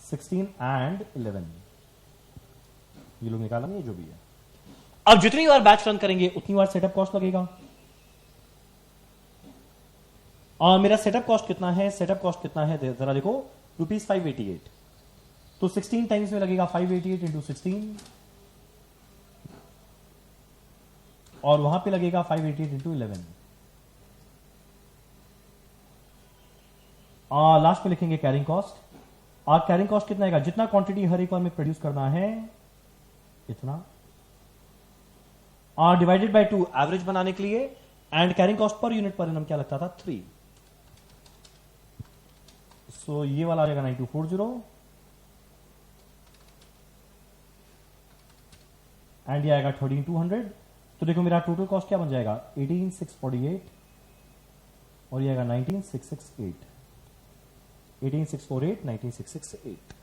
16 एंड 11 ये लोग निकाला नहीं, जो भी है। अब जितनी बार बैच रन करेंगे उतनी बार सेटअप कॉस्ट लगेगा। मेरा सेटअप कॉस्ट कितना है? सेटअप कॉस्ट कितना है जरा देखो, ₹588। तो 16 टाइम्स में लगेगा 588 इंटू 16, और वहां पे लगेगा 588 इंटू 11। लास्ट में लिखेंगे कैरिंग कॉस्ट। कैरिंग कॉस्ट कितना आएगा? जितना क्वांटिटी हर एक बार में प्रोड्यूस करना है इतना, डिवाइडेड बाय 2 एवरेज बनाने के लिए। And carrying cost per unit per annum क्या लगता था? 3। सो ये वाला आ जाएगा 9240 एंड ये आएगा 13200। तो देखो मेरा टोटल कॉस्ट क्या बन जाएगा? 18648 और ये आएगा 19668। 18648 19668।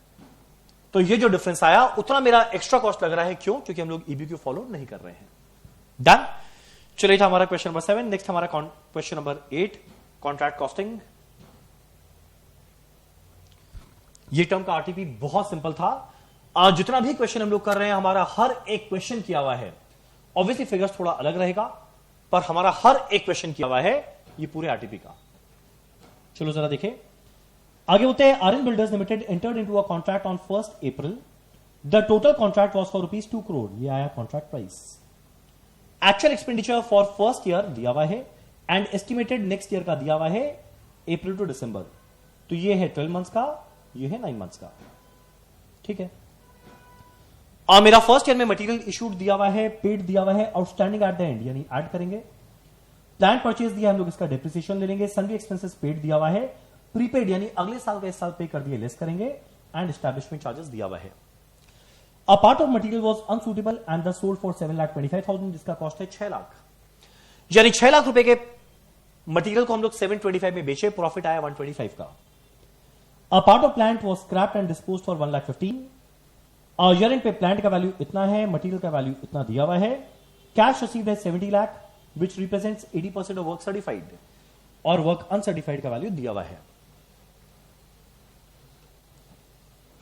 तो ये जो डिफरेंस आया उतना मेरा एक्स्ट्रा कॉस्ट लग रहा है। क्यों? क्योंकि हम लोग ईबीक्यू फॉलो नहीं कर रहे हैं। डन। चलिए था हमारा क्वेश्चन नंबर 7। नेक्स्ट हमारा क्वेश्चन नंबर 8, कॉन्ट्रैक्ट कॉस्टिंग। ये टर्म का आरटीपी बहुत सिंपल था। आज जितना भी क्वेश्चन हम लोग कर रहे हैं, हमारा हर एक क्वेश्चन किया हुआ है। ऑब्वियसली फिगर्स थोड़ा अलग रहेगा, पर हमारा हर एक क्वेश्चन किया हुआ है ये पूरे आरटीपी का। चलो जरा देखें आगे। होते हैं RN builders limited entered into a contract on 1 April. The total contract was for ₹2 crore. ये आया contract price. Actual expenditure for first year दिया हुआ है एंड एस्टिमेटेड नेक्स्ट ईयर का दिया हुआ है अप्रैल टू दिसंबर। तो ये है 12 मंथ्स का, ये है 9 मंथ्स का। ठीक है। मेरा फर्स्ट ईयर में मटेरियल इशूड दिया हुआ है, पेड दिया हुआ है, आउटस्टैंडिंग एट द एंड यानी ऐड करेंगे। प्लान परचेज दिया, हम लोग इसका डेप्रिसिएशन ले लेंगे। सन्ड्री एक्सपेंसेस पेड दिया हुआ है, प्रीपेड यानी अगले साल का इस साल पे कर दिए लेस करेंगे, एंड एस्टैब्लिशमेंट चार्जेस दिया हुआ है। A part of material was unsuitable and the sold for 7,25,000 जिसका कॉस्ट है 6 लाख। यानी 6 लाख रुपए के मटेरियल को हम लोग 725 में बेचे, प्रॉफिट आया 125 का। A part of plant was scraped and disposed for 1,15,000। Year and पे प्लांट का वैल्यू इतना है, मटेरियल का वैल्यू इतना दिया हुआ है। कैश रिसीव्ड है 70 लाख विच रिप्रेजेंट्स 80% ऑफ वर्क सर्टिफाइड, और वर्क अनसर्टिफाइड का वैल्यू दिया हुआ है।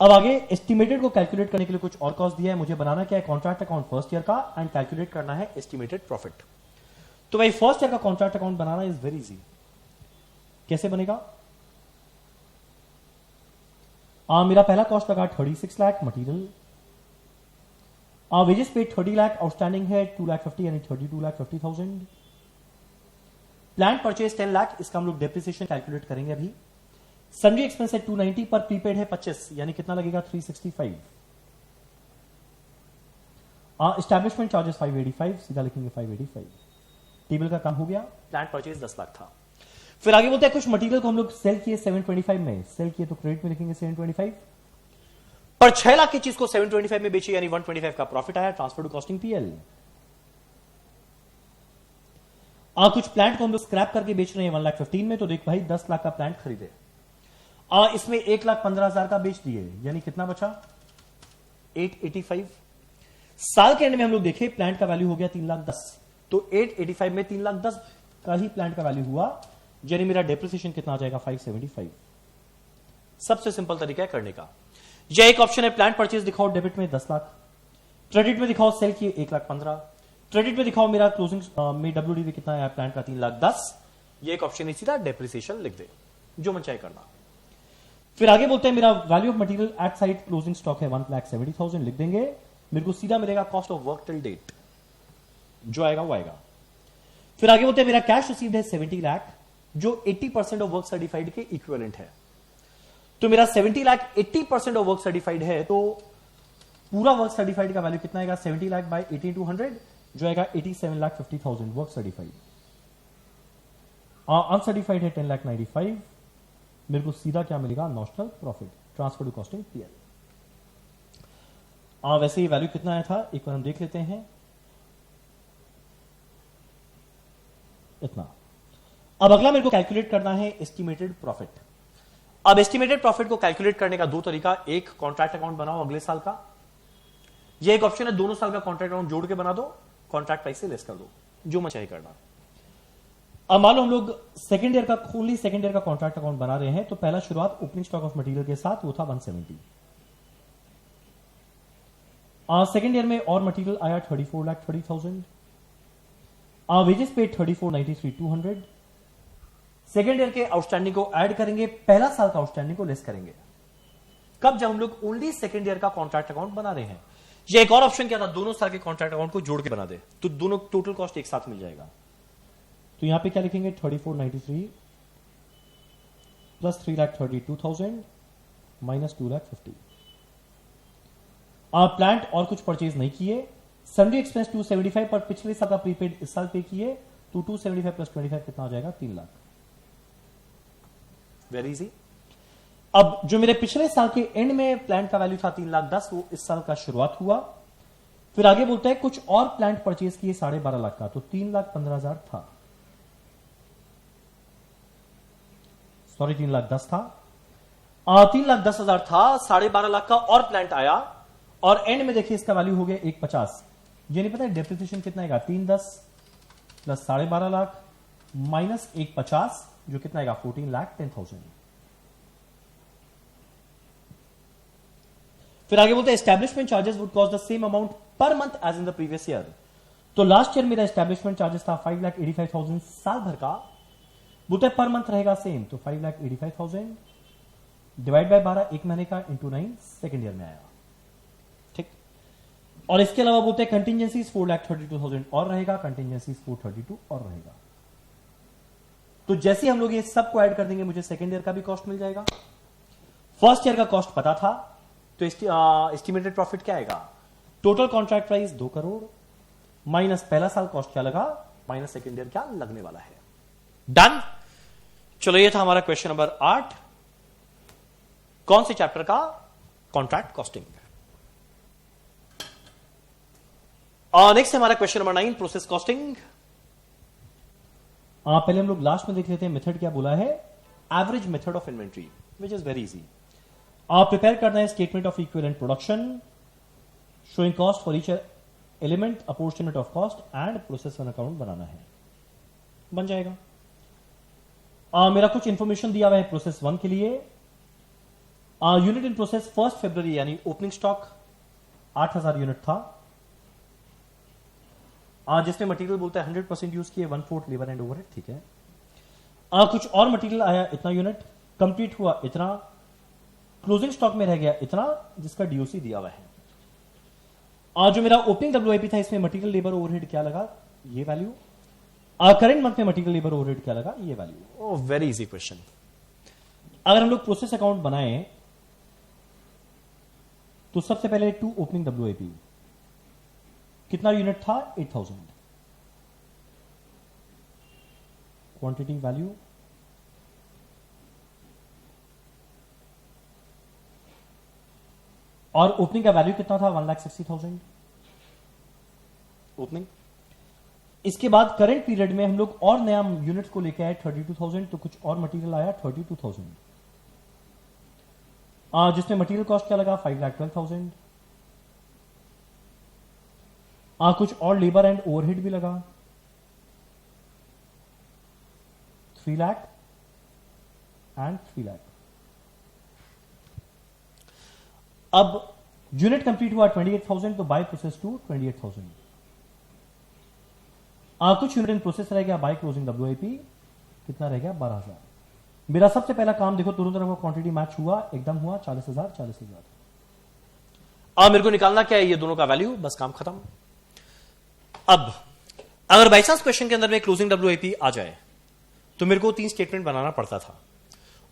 अब आगे एस्टिमेटेड को कैलकुलेट करने के लिए कुछ और कॉस्ट दिया है। मुझे बनाना क्या है, कॉन्ट्रैक्ट अकाउंट फर्स्ट ईयर का एंड कैलकुलेट करना है एस्टिमेटेड प्रॉफिट। तो भाई फर्स्ट ईयर का contract account banana is very easy. कैसे बनेगा? मेरा पहला कॉस्ट लगा 36 lakh material, wages paid 30 lakh, outstanding है 2,50,000 यानी 32,50,000। प्लांट परचेज 10 लाख, इसका हम लोग डेप्रिसिएशन कैलकुलेट करेंगे अभी। सन्ड्री एक्सपेंस है 290 पर, प्रीपेड है 25 यानी कितना लगेगा 365। एस्टैब्लिशमेंट चार्जेस 585, सीधा लिखेंगे 585। टेबल का काम हो गया। प्लांट परचेज 10 लाख था। फिर आगे बोलते हैं कुछ मटेरियल को हम लोग सेल किए 725 में, सेल किए तो क्रेडिट में लिखेंगे 725, पर 6 लाख की चीज को 725 में बेची यानी 125 का प्रॉफिट आया, ट्रांसफर टू कॉस्टिंग पीएल। कुछ प्लांट को हम लोग स्क्रैप करके बेच रहे हैं 1,15,000 में, तो देख भाई 10 लाख का प्लांट खरीदे, इसमें 1,15,000 का बेच दिए यानी कितना बचा 885। साल के एंड में हम लोग देखे प्लांट का वैल्यू हो गया 3,10,000, तो 885 में 3,10,000 का ही प्लांट का वैल्यू हुआ, यानी मेरा डेप्रिसिएशन कितना आ जाएगा 575। सबसे सिंपल तरीका है करने का। यह एक ऑप्शन है, प्लांट परचेज दिखाओ डेबिट में 10 लाख, क्रेडिट में दिखाओ सेल की 1,15,000, क्रेडिट में दिखाओ मेरा क्लोजिंग में डब्ल्यूडीवी कितना है प्लांट का 3,10,000। ये एक ऑप्शन है, सीधा डेप्रिसिएशन लिख दे, जो मन चाहे करना। फिर आगे बोलते हैं मेरा value of material at site closing stock है 1,70,000, लिख देंगे। मेरे को सीधा मिलेगा cost of work till date, जो आएगा वो आएगा। फिर आगे बोलते हैं मेरा कैश रिसीव्ड है 70 लाख, जो 80% ऑफ वर्क सर्टिफाइड के इक्विवेलेंट है। तो मेरा 70 लाख 80% ऑफ वर्क सर्टिफाइड है, तो पूरा वर्क सर्टिफाइड का वैल्यू कितना आएगा 70 लाख बाय 80/200, जो आएगा 87,50,000 वर्क सर्टिफाइड। अनसर्टिफाइड है 10,95,000। मेरे को सीधा क्या मिलेगा notional profit, transfer to costing PL. वैसे ये वैल्यू कितना आया था एक बार हम देख लेते हैं, इतना। अब अगला मेरे को कैलकुलेट करना है एस्टिमेटेड प्रॉफिट। अब एस्टिमेटेड प्रॉफिट को कैलकुलेट करने का दो तरीका, एक कॉन्ट्रैक्ट अकाउंट बनाओ अगले साल का, यह एक ऑप्शन है, दोनों साल का कॉन्ट्रैक्ट अकाउंट जोड़ के बना दो, कॉन्ट्रैक्ट प्राइस से लेस कर दो, जो मैं चाहिए करना। अब मान लो हम लोग सेकंड ईयर का ओनली सेकंड ईयर का कॉन्ट्रैक्ट अकाउंट बना रहे हैं, तो पहला शुरुआत ओपनिंग स्टॉक ऑफ मटेरियल के साथ वो था 170। सेकंड ईयर में और मटेरियल आया 34,30,000, वेजेस पेड 34,93,200। सेकंड ईयर के आउटस्टैंडिंग को ऐड करेंगे, पहला साल का आउटस्टैंडिंग को लेस करेंगे। कब? जब हम लोग ओनली सेकंड ईयर का कॉन्ट्रैक्ट अकाउंट बना रहे हैं। ये एक और ऑप्शन क्या था, दोनों साल के कॉन्ट्रैक्ट अकाउंट को जोड़ के बना दे, तो दोनों टोटल कॉस्ट एक साथ मिल जाएगा। तो यहां पे क्या लिखेंगे 34,93 प्लस 3,32,000 माइनस 2,50,000। प्लांट और कुछ परचेज नहीं किए, सन्ड्री एक्सपेंस 275 पर पिछले साल का प्रीपेड इस साल पे किए, तो 275 प्लस 25 कितना हो जाएगा 3 लाख। Very easy. अब जो मेरे पिछले साल के एंड में प्लांट का वैल्यू था 3,10,000, वो इस साल का शुरुआत हुआ। फिर आगे बोलते हैं कुछ और प्लांट परचेज किए 12.5 लाख का, तो 3,15,000 था, सॉरी 3,10,000 था, 3,10,000 था, 12.5 लाख का और प्लांट आया, और एंड में देखिए इसका वैल्यू हो गया 1,50। ये नहीं पता है डेप्रिसिएशन कितना आएगा 3,10,000 प्लस 12.5 लाख माइनस 1,50, जो कितना आएगा 14,10,000। फिर आगे बोलते हैं establishment charges would cost the same amount per month as in the previous year. तो लास्ट ईयर मेरा एस्टैब्लिशमेंट चार्जेस था 5,85,000 साल भर का, बोलते हैं पर मंथ रहेगा सेम, तो 5,85,000 डिवाइड बाय 12 एक महीने का इंटू 9 सेकेंड ईयर में आया। ठीक। और इसके अलावा बोलते हैं कंटिजेंसीज 4,32,000 और रहेगा, कंटिजेंसीज 432 और रहेगा। तो जैसे हम लोग ये सबको ऐड कर देंगे, मुझे सेकेंड ईयर का भी कॉस्ट मिल जाएगा। फर्स्ट ईयर का कॉस्ट पता था, तो एस्टिमेटेड प्रॉफिट क्या आएगा, total contract price 2 crore minus पहला साल कॉस्ट क्या लगा माइनस सेकेंड ईयर क्या लगने वाला है। डन। चलो ये था हमारा क्वेश्चन नंबर 8, कौन से चैप्टर का, कॉन्ट्रैक्ट कॉस्टिंग। और नेक्स्ट हमारा क्वेश्चन नंबर 9, प्रोसेस कॉस्टिंग। पहले हम लोग लास्ट में देख लेते हैं मेथड क्या बोला है, average method of inventory, which is very easy. Prepare करना है statement of equivalent production showing cost for each element, apportionment of cost and process account बनाना है, बन जाएगा। मेरा कुछ इंफॉर्मेशन दिया हुआ है प्रोसेस 1 के लिए। यूनिट इन प्रोसेस 1 फरवरी यानी ओपनिंग स्टॉक 8000 यूनिट था, जिसमें मटेरियल बोलता है 100% यूज किए, 1/4 लेबर एंड ओवरहेड, ठीक है। कुछ और मटेरियल आया इतना यूनिट, कंप्लीट हुआ इतना, क्लोजिंग स्टॉक में रह गया इतना, जिसका डीओसी दिया हुआ है। जो मेरा ओपनिंग डब्ल्यूआईपी था इसमें मटेरियल लेबर ओवरहेड क्या लगा, ये वैल्यू। करंट मंथ में मटेरियल लेबर ओवरहेड क्या लगा, ये वैल्यू। Very easy question. अगर हम लोग प्रोसेस अकाउंट बनाए तो सबसे पहले टू ओपनिंग डब्ल्यूआईपी कितना यूनिट था, 8000, क्वांटिटी वैल्यू, और ओपनिंग का वैल्यू कितना था, 1,60,000 ओपनिंग। इसके बाद करंट पीरियड में हम लोग और नया यूनिट को लेके आए 32,000, तो कुछ और मटेरियल आया 32,000, जिसमें मटेरियल कॉस्ट क्या लगा, 5,12,000। कुछ और लेबर एंड ओवरहेड भी लगा 3 लाख एंड 3 लाख। अब यूनिट कंप्लीट हुआ 28,000, तो बाय प्रोसेस 2 28,000। कुछ यूनिट इन प्रोसेस रह गया, बाय क्लोजिंग डब्ल्यूआईपी कितना रह गया, 12,000। मेरा सबसे पहला काम देखो, दोनों तरफ का क्वांटिटी मैच हुआ, एकदम हुआ 40,000 40,000। अब मेरे को निकालना क्या है, ये दोनों का वैल्यू, बस काम खत्म। अब अगर बाई चांस क्वेश्चन के अंदर में क्लोजिंग डब्ल्यूआईपी आ जाए तो मेरे को 3 स्टेटमेंट बनाना पड़ता था,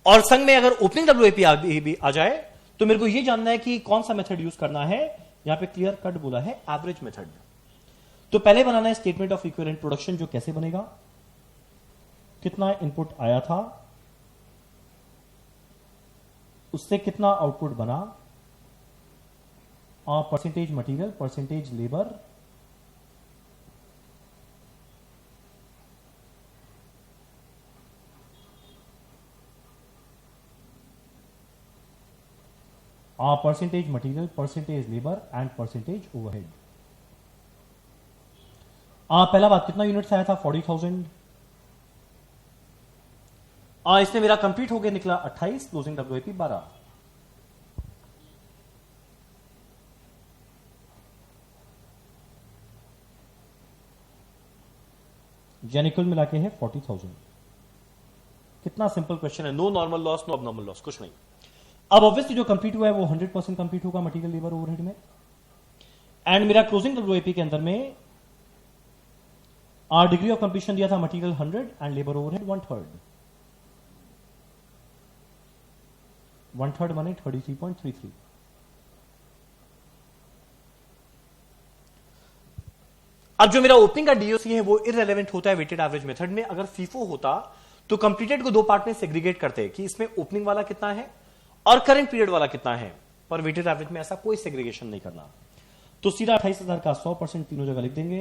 और संग में अगर ओपनिंग डब्ल्यूआईपी भी आ जाए तो मेरे को यह जानना है कि कौन सा मेथड यूज करना है। यहां पे क्लियर कट बोला है एवरेज मेथड। तो पहले बनाना है स्टेटमेंट ऑफ इक्विवेलेंट प्रोडक्शन, जो कैसे बनेगा, कितना इनपुट आया था, उससे कितना आउटपुट बना, percentage material, percentage labour, percentage material, percentage labour and percentage overhead. पहला बात कितना यूनिट्स आया था, 40,000। इसमें मेरा कंप्लीट हो गया निकला 28, क्लोजिंग डब्ल्यूआईपी 12। यानी कुल मिला के है 40,000। कितना सिंपल क्वेश्चन है, no normal loss, no abnormal loss, कुछ नहीं। अब ऑब्वियसली जो कंप्लीट हुआ है वो 100% कंप्लीट होगा मटेरियल लेबर ओवरहेड में। एंड मेरा क्लोजिंग डब्ल्यूआईपी के अंदर में डिग्री ऑफ कंप्लीशन दिया था मटेरियल 100 एंड लेबर ओवरहेड 1/3। 1/3 माने 33.33। अब जो मेरा ओपनिंग का डीओसी है वो इररेलेवेंट होता है वेटेड एवरेज मेथड में। अगर फीफो होता तो कंप्लीटेड को 2 पार्ट में सेग्रीगेट करते कि इसमें ओपनिंग वाला कितना है और करंट पीरियड वाला कितना है, पर वेटेड एवरेज में ऐसा कोई सेग्रीगेशन नहीं करना। तो सीधा 28,000 का 100% तीनों जगह लिख देंगे,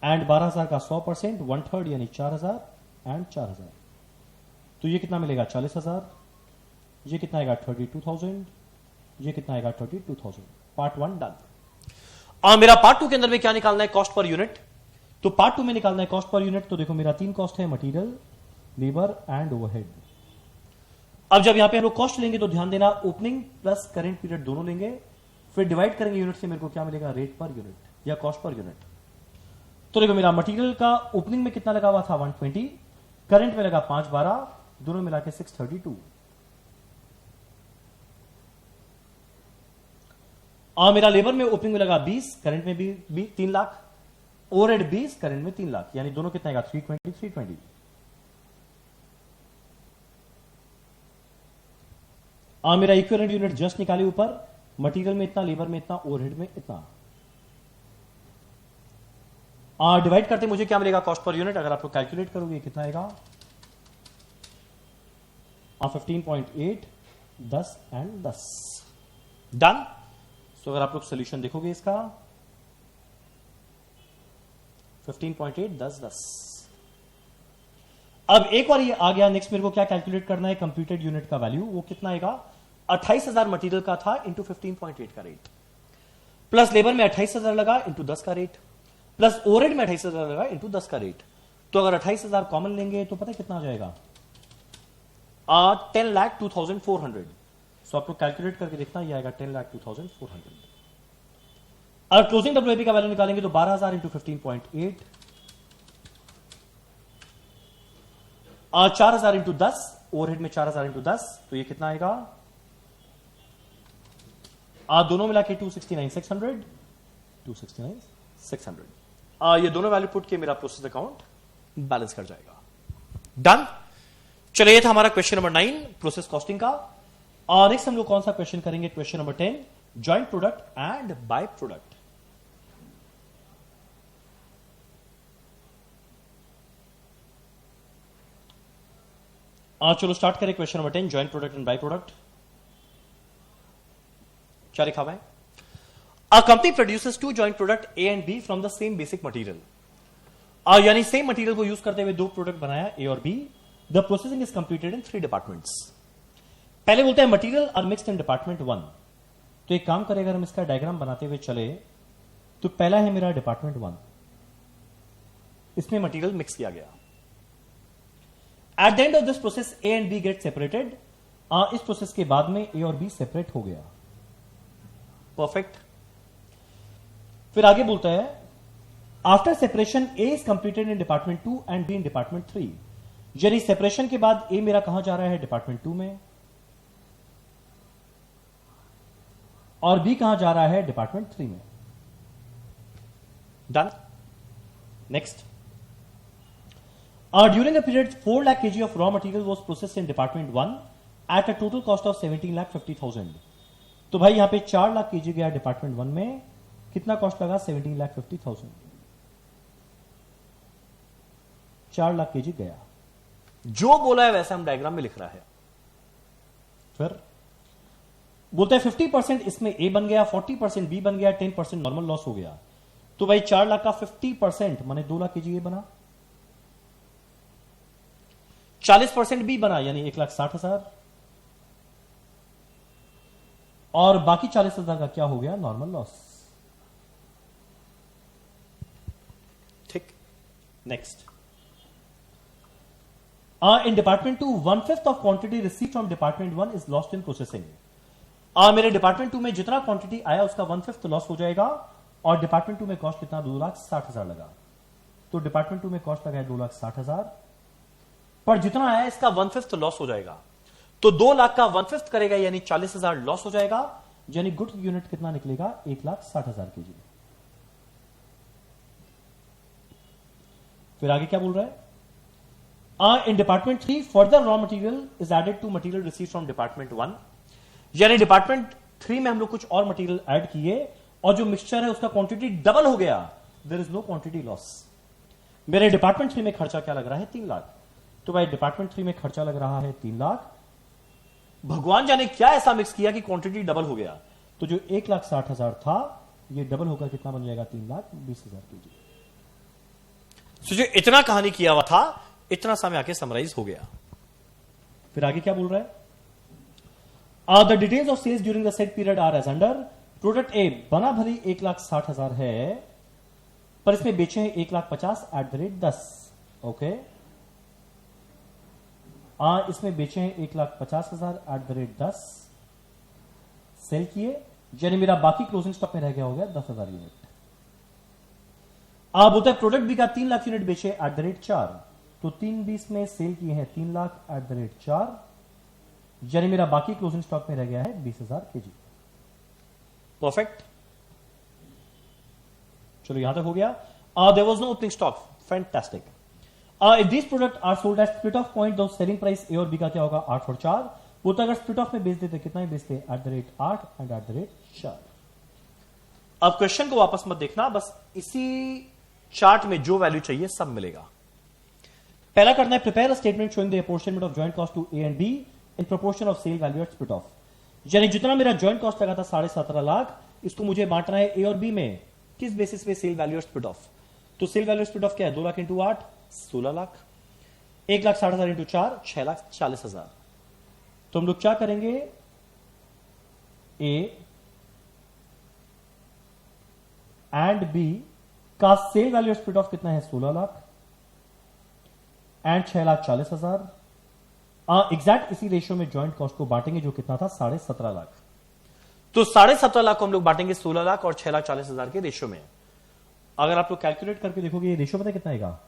एंड 12,000 का 100%, 1/3 यानी 4,000 एंड 4,000। तो ये कितना मिलेगा, 40,000। ये कितना आएगा, 32,000। ये कितना आएगा, 32,000। Part 1 done. और मेरा पार्ट 2 के अंदर में क्या निकालना है, कॉस्ट पर यूनिट। तो पार्ट 2 में निकालना है कॉस्ट पर यूनिट। तो देखो मेरा 3 कॉस्ट है, मटेरियल, लेबर एंड ओवरहेड। अब जब यहां पे हम लोग कॉस्ट लेंगे तो ध्यान देना ओपनिंग प्लस करंट पीरियड दोनों लेंगे, फिर डिवाइड करेंगे यूनिट से, मेरे को क्या मिलेगा, रेट पर यूनिट या कॉस्ट पर यूनिट। तो देखो मेरा मटेरियल का ओपनिंग में कितना लगा हुआ था, 120, करंट में लगा 512, दोनों मिला के 632। और मेरा लेबर में ओपनिंग में लगा 20, करंट में भी 3 लाख, ओवरहेड 20, करंट में 3 लाख, यानी दोनों कितना आएगा, 320। मेरा इक्विवेलेंट यूनिट जस्ट निकाली ऊपर, मटेरियल में इतना, लेबर में इतना, ओवरहेड में इतना। डिवाइड करते मुझे क्या मिलेगा, कॉस्ट पर यूनिट। अगर आप लोग कैलकुलेट करोगे कितना आएगा, 15.8, 10 एंड 10 डन। सो अगर आप लोग सोल्यूशन देखोगे इसका, 15.8 10 10। अब एक बार ये आ गया, नेक्स्ट मेरे को क्या कैलकुलेट करना है, कंप्यूटेड यूनिट का वैल्यू वो कितना आएगा, 28,000 मटेरियल का था इंटू 15.8 का रेट, प्लस लेबर में 28,000 लगा इंटू 10 का रेट, प्लस ओवरहेड में 28,000 लगा इंटू 10 का रेट। तो अगर 28,000 कॉमन लेंगे तो पता है कितना आ जाएगा, 10,02,400। सो आपको कैलकुलेट करके देखना, ये आएगा 10,02,400। अगर क्लोजिंग डब्ल्यूआईपी का वैल्यू निकालेंगे तो 12,000 इंटू 15.8, 4,000 इंटू 10, ओवरहेड में 4,000 इंटू 10, तो ये कितना आएगा, दोनों मिला के 269,600, 269,600। ये दोनों वैल्यू पुट के मेरा प्रोसेस अकाउंट बैलेंस कर जाएगा। डन। चलिए, ये था हमारा क्वेश्चन नंबर 9 प्रोसेस कॉस्टिंग का। और नेक्स्ट हम लोग कौन सा क्वेश्चन करेंगे, question number 10 joint product and by product. चलो स्टार्ट करें question number 10 joint product and by product. क्या लिखा हुआ है, a company produces two joint product A and B from the same basic material. यानी सेम मटेरियल को use करते हुए दो प्रोडक्ट बनाया ए और B. The processing is completed in 3 departments. पहले बोलते हैं material are mixed in department 1। तो एक काम करें, अगर हम इसका डायग्राम बनाते हुए चले तो पहला है मेरा डिपार्टमेंट 1, इसमें मटेरियल मिक्स किया गया। At the end of this process A and B get separated. इस प्रोसेस के बाद में ए और बी सेपरेट हो गया। परफेक्ट। फिर आगे बोलता है after separation A is completed in department 2 and B in department 3। यानी सेपरेशन के बाद ए मेरा कहां जा रहा है, डिपार्टमेंट 2 में, और बी कहां जा रहा है, डिपार्टमेंट 3 में। Done. Next, during a period 4 lakh kg of raw material was processed in department 1 at a total cost of 17,50,000। तो भाई यहां पे 4 लाख kg गया डिपार्टमेंट 1 में, कितना कॉस्ट लगा, 17,50,000। 4 लाख kg गया, जो बोला है वैसे हम डायग्राम में लिख रहा है। फिर बोलता है 50% इसमें ए बन गया, 40% बी बन गया, 10% नॉर्मल लॉस हो गया। तो भाई 4 लाख का 50% माने 2 लाख kg ए बना, 40% बी बना यानी 1,60,000, और बाकी 40,000 का क्या हो गया, नॉर्मल लॉस। ठीक। Next, in department 2 1/5 of quantity received from department 1 is lost in processing। मेरे डिपार्टमेंट 2 में जितना क्वांटिटी आया उसका 1/5 लॉस हो जाएगा, और डिपार्टमेंट 2 में कॉस्ट कितना, 2,60,000 लगा। तो डिपार्टमेंट 2 में कॉस्ट लगा है 2,60,000, पर जितना आया इसका 1/5 लॉस हो जाएगा। तो 2 लाख का 1/5 करेगा यानी 40,000 लॉस हो जाएगा, यानी गुड यूनिट कितना निकलेगा, 1,60,000 kg। फिर आगे क्या बोल रहा है, in department 3 further raw material is added to material received from department 1। यानी डिपार्टमेंट 3 में हम लोग कुछ और मटेरियल ऐड किए और जो मिक्सचर है उसका क्वांटिटी डबल हो गया, there is no quantity loss. मेरे डिपार्टमेंट 3 में खर्चा क्या लग रहा है, 3 लाख। तो भाई डिपार्टमेंट 3 में खर्चा लग रहा है 3 लाख, भगवान जाने क्या ऐसा मिक्स किया कि क्वांटिटी डबल हो गया। तो जो 1,60,000 था ये डबल होकर कितना बन जाएगा, 3,20,000 kg। तो जो इतना कहानी किया हुआ था इतना समय आके समराइज हो गया। फिर आगे क्या बोल रहा है, the details of sales during the set period are as under. Product A बना भली 1,60,000 है, पर इसमें बेचे हैं 1,50,000 एट द रेट 10। ओके, इसमें बेचे हैं 1,50,000 एट द रेट 10, सेल किए, यानी मेरा बाकी क्लोजिंग स्टॉक में रह गया हो गया 10,000 यूनिट। बोलता है प्रोडक्ट बी का 3 लाख यूनिट बेचे एट द रेट 4, तो 3/20 में सेल किए हैं 3 लाख एट द रेट 4, यानी मेरा बाकी क्लोजिंग स्टॉक में रह गया है 20,000 kg। परफेक्ट। चलो यहां तक हो गया। There was no opening stock, fantastic. If this product are sold at split of point, तो सेलिंग प्राइस ए और बी का क्या होगा, 8 और 4। वो तो अगर स्प्लिट ऑफ में बेच देते कितना ही बेचते, at the rate 8 and at the rate 4। अब क्वेश्चन को वापस मत देखना, बस इसी चार्ट में जो वैल्यू चाहिए सब मिलेगा। पहला करना है, prepare a statement showing the apportionment of joint cost to A and B in proportion of sale value at split off. यानी जितना मेरा जॉइंट कॉस्ट लगा था 17.5 लाख, इसको मुझे बांटना है ए और बी में, किस बेसिस पे, sale value at split of. तो सेल वैल्यू स्प्लिट ऑफ क्या है? 2 लाख इंटू 8 16 लाख, 1,60,000 इंटू 4 6,40,000। तो हम लोग क्या करेंगे, ए एंड बी का सेल वैल्यू स्प्लिट ऑफ कितना है? 16 लाख एंड 6,40,000। एग्जैक्ट इसी रेशियो में ज्वाइंट कॉस्ट को बांटेंगे जो कितना था? 17.5 लाख। तो 17.5 लाख को हम लोग बांटेंगे 16 लाख और 6,40,000 के रेशियो में। अगर आप लोग कैलकुलेट करके देखोगे ये रेशियो पता कितना आएगा?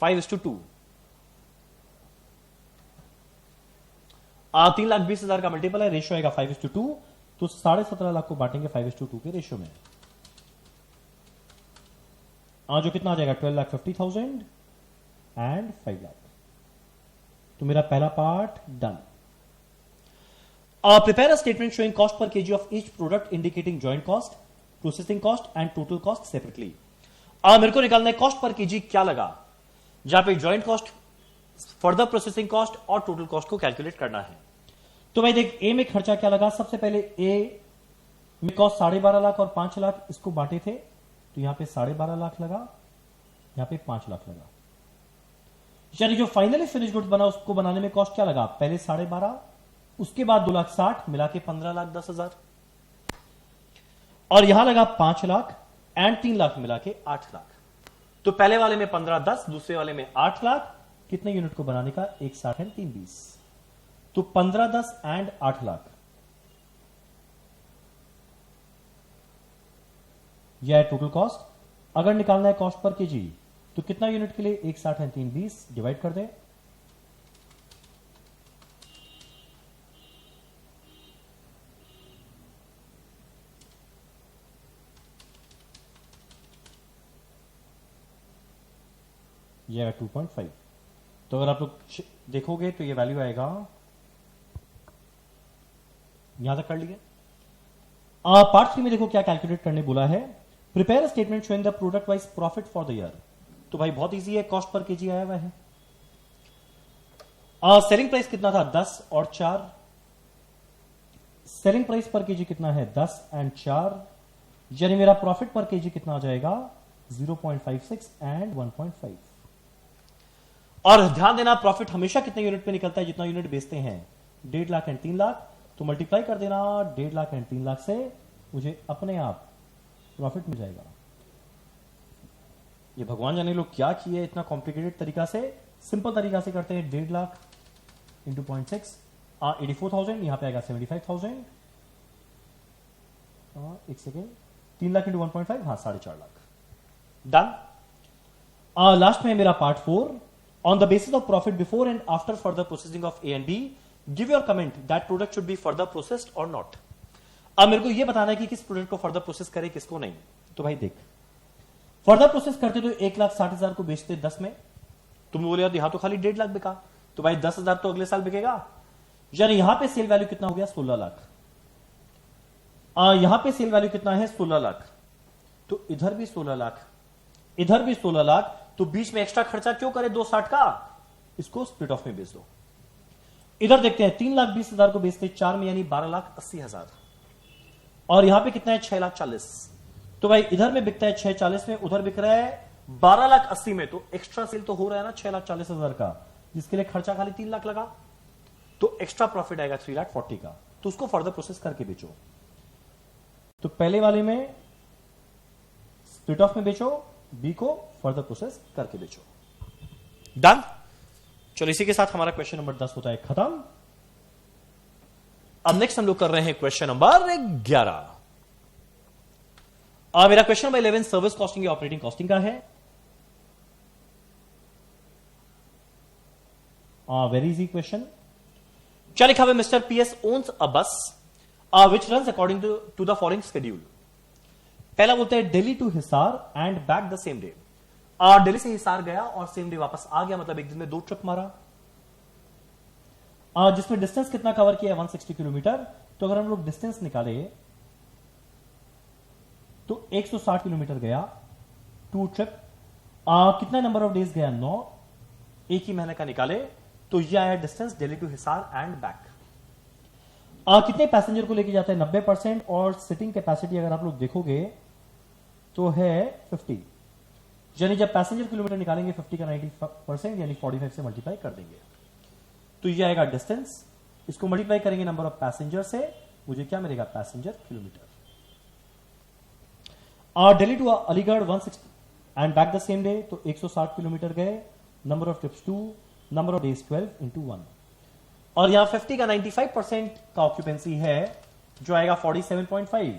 5:2। 3,20,000 का मल्टीपल है, रेशियो आएगा 5:2। तो 17.5 लाख को बांटेंगे 5:2 के रेशियो में, जो कितना आ जाएगा? 12,50,000 एंड 5 लाख। तो मेरा पहला part done. Prepare a statement showing cost per KG of each product indicating joint cost, processing cost and total cost separately. मेरे को निकालना है कॉस्ट पर केजी क्या लगा, जहां पे joint cost, further processing cost और टोटल कॉस्ट को कैलकुलेट करना है। तो भाई देख, ए में खर्चा क्या लगा? सबसे पहले ए में कॉस्ट 12.5 लाख और 5 लाख इसको बांटे थे, तो यहां पे 12.5 लाख लगा, यहां पे 5 लाख लगा। यानी जो फाइनली फिनिश गुड्स बना उसको बनाने में कॉस्ट क्या लगा? पहले 12.5, उसके बाद 2,60,000 मिला के 15,10,000, और यहां लगा 5 लाख एंड 3 लाख मिला के 8 लाख। तो पहले वाले में 15,10, दूसरे वाले में 8 लाख। कितने यूनिट को बनाने का? 1,60 एंड 3,20। तो 15,10 एंड 8 लाख, यह है टोटल कॉस्ट। अगर निकालना है कॉस्ट पर केजी तो कितना यूनिट के लिए? 1,60 एंड 3,20 डिवाइड कर दे, यह है 2.5। तो अगर आप लोग देखोगे तो ये वैल्यू आएगा, यहां तक कर लिए। पार्ट 3 में देखो क्या कैलकुलेट करने बोला है। Prepare a statement showing the product wise profit for the year. तो भाई बहुत इजी है, कॉस्ट पर केजी आया हुआ है। सेलिंग प्राइस कितना था? 10 और 4। सेलिंग प्राइस पर केजी कितना है? 10 एंड 4, यानी मेरा प्रॉफिट पर केजी कितना आ जाएगा? 0.56 एंड 1.5। और ध्यान देना, प्रॉफिट हमेशा कितने यूनिट पे निकलता है? जितना यूनिट बेचते हैं। 1.5 लाख एंड 3 लाख, तो मल्टीप्लाई कर देना 1.5 लाख एंड 3 लाख से, मुझे अपने आप प्रॉफिट मिल जाएगा। ये भगवान जाने लोग क्या किए इतना कॉम्प्लिकेटेड तरीका से। सिंपल तरीका से करते हैं। 1.5 लाख इंटू 0.6 84,000, यहां पे आएगा 75,000। एक सेकेंड, 3 लाख इंटू 1.5, हाँ 4.5 लाख। डन। लास्ट में मेरा part 4। On the basis of profit before and after further processing of A and B, give your comment that product should be further processed और नॉट। अब मेरे को यह बताना है कि किस प्रोडक्ट को फर्दर प्रोसेस करे, किसको नहीं। तो भाई देख, फर्दर प्रोसेस करते तो 1,60,000 को बेचते 10 में। तुम बोले यार यहां तो खाली 1.5 लाख बिका, तो भाई 10,000 तो अगले साल बिकेगा। यानी यहां पे सेल वैल्यू कितना हो गया? 16 लाख। यहां पे सेल वैल्यू कितना है? 16 लाख। तो इधर भी 16 लाख, इधर भी 16 लाख। तो बीच में एक्स्ट्रा खर्चा क्यों करे 2,60 का? इसको स्प्लिट ऑफ में बेच दो। इधर देखते हैं, 3,20,000 को बेचते 4 में, यानी 12,80,000। और यहां पे कितना है? 6,40,000। तो भाई इधर में बिकता है 6,40,000 में, उधर बिक रहा है 12,80,000 में। तो एक्स्ट्रा सेल तो हो रहा है ना 6,40,000 का, जिसके लिए खर्चा खाली 3 लाख लगा। तो एक्स्ट्रा प्रॉफिट आएगा 3,40,000 का। तो उसको फर्दर प्रोसेस करके बेचो। तो पहले वाले में स्प्लिट ऑफ में बेचो, बी को फर्दर प्रोसेस करके बेचो। डन। चलो इसी के साथ हमारा क्वेश्चन नंबर 10 होता है खत्म। अब नेक्स्ट हम लोग कर रहे हैं क्वेश्चन नंबर 11। मेरा क्वेश्चन नंबर 11 सर्विस कॉस्टिंग या ऑपरेटिंग कॉस्टिंग का है। Very easy question. क्या लिखा हुआ है? Mister PS owns a bus which runs according to the following schedule. पहला बोलते हैं Delhi to Hisar and back the same day. Delhi से हिसार गया और सेम डे वापस आ गया, मतलब एक दिन में 2 ट्रिप मारा। जिसमें डिस्टेंस कितना कवर किया है? 160 किलोमीटर। तो अगर हम लोग डिस्टेंस निकाले तो 160 किलोमीटर गया, 2 ट्रिप। कितना नंबर ऑफ डेज गया? 9। एक ही महीने का निकाले तो यह आया distance Delhi to Hisar and back. कितने पैसेंजर को लेके जाता है? 90%। और सिटिंग कैपेसिटी अगर आप लोग देखोगे तो है 50। यानी जब पैसेंजर किलोमीटर निकालेंगे 50 का 90% यानी 45 से मल्टीप्लाई कर देंगे तो ये आएगा डिस्टेंस, इसको मल्टीप्लाई करेंगे नंबर ऑफ पैसेंजर से, मुझे क्या मिलेगा passenger kilometre. Delhi to Aligarh 160 and back the same day, तो 160 किलोमीटर गए, number of trips 2, number of days 12 into 1, और यहां 50 का 95% का ऑक्यूपेंसी है जो आएगा 47.5।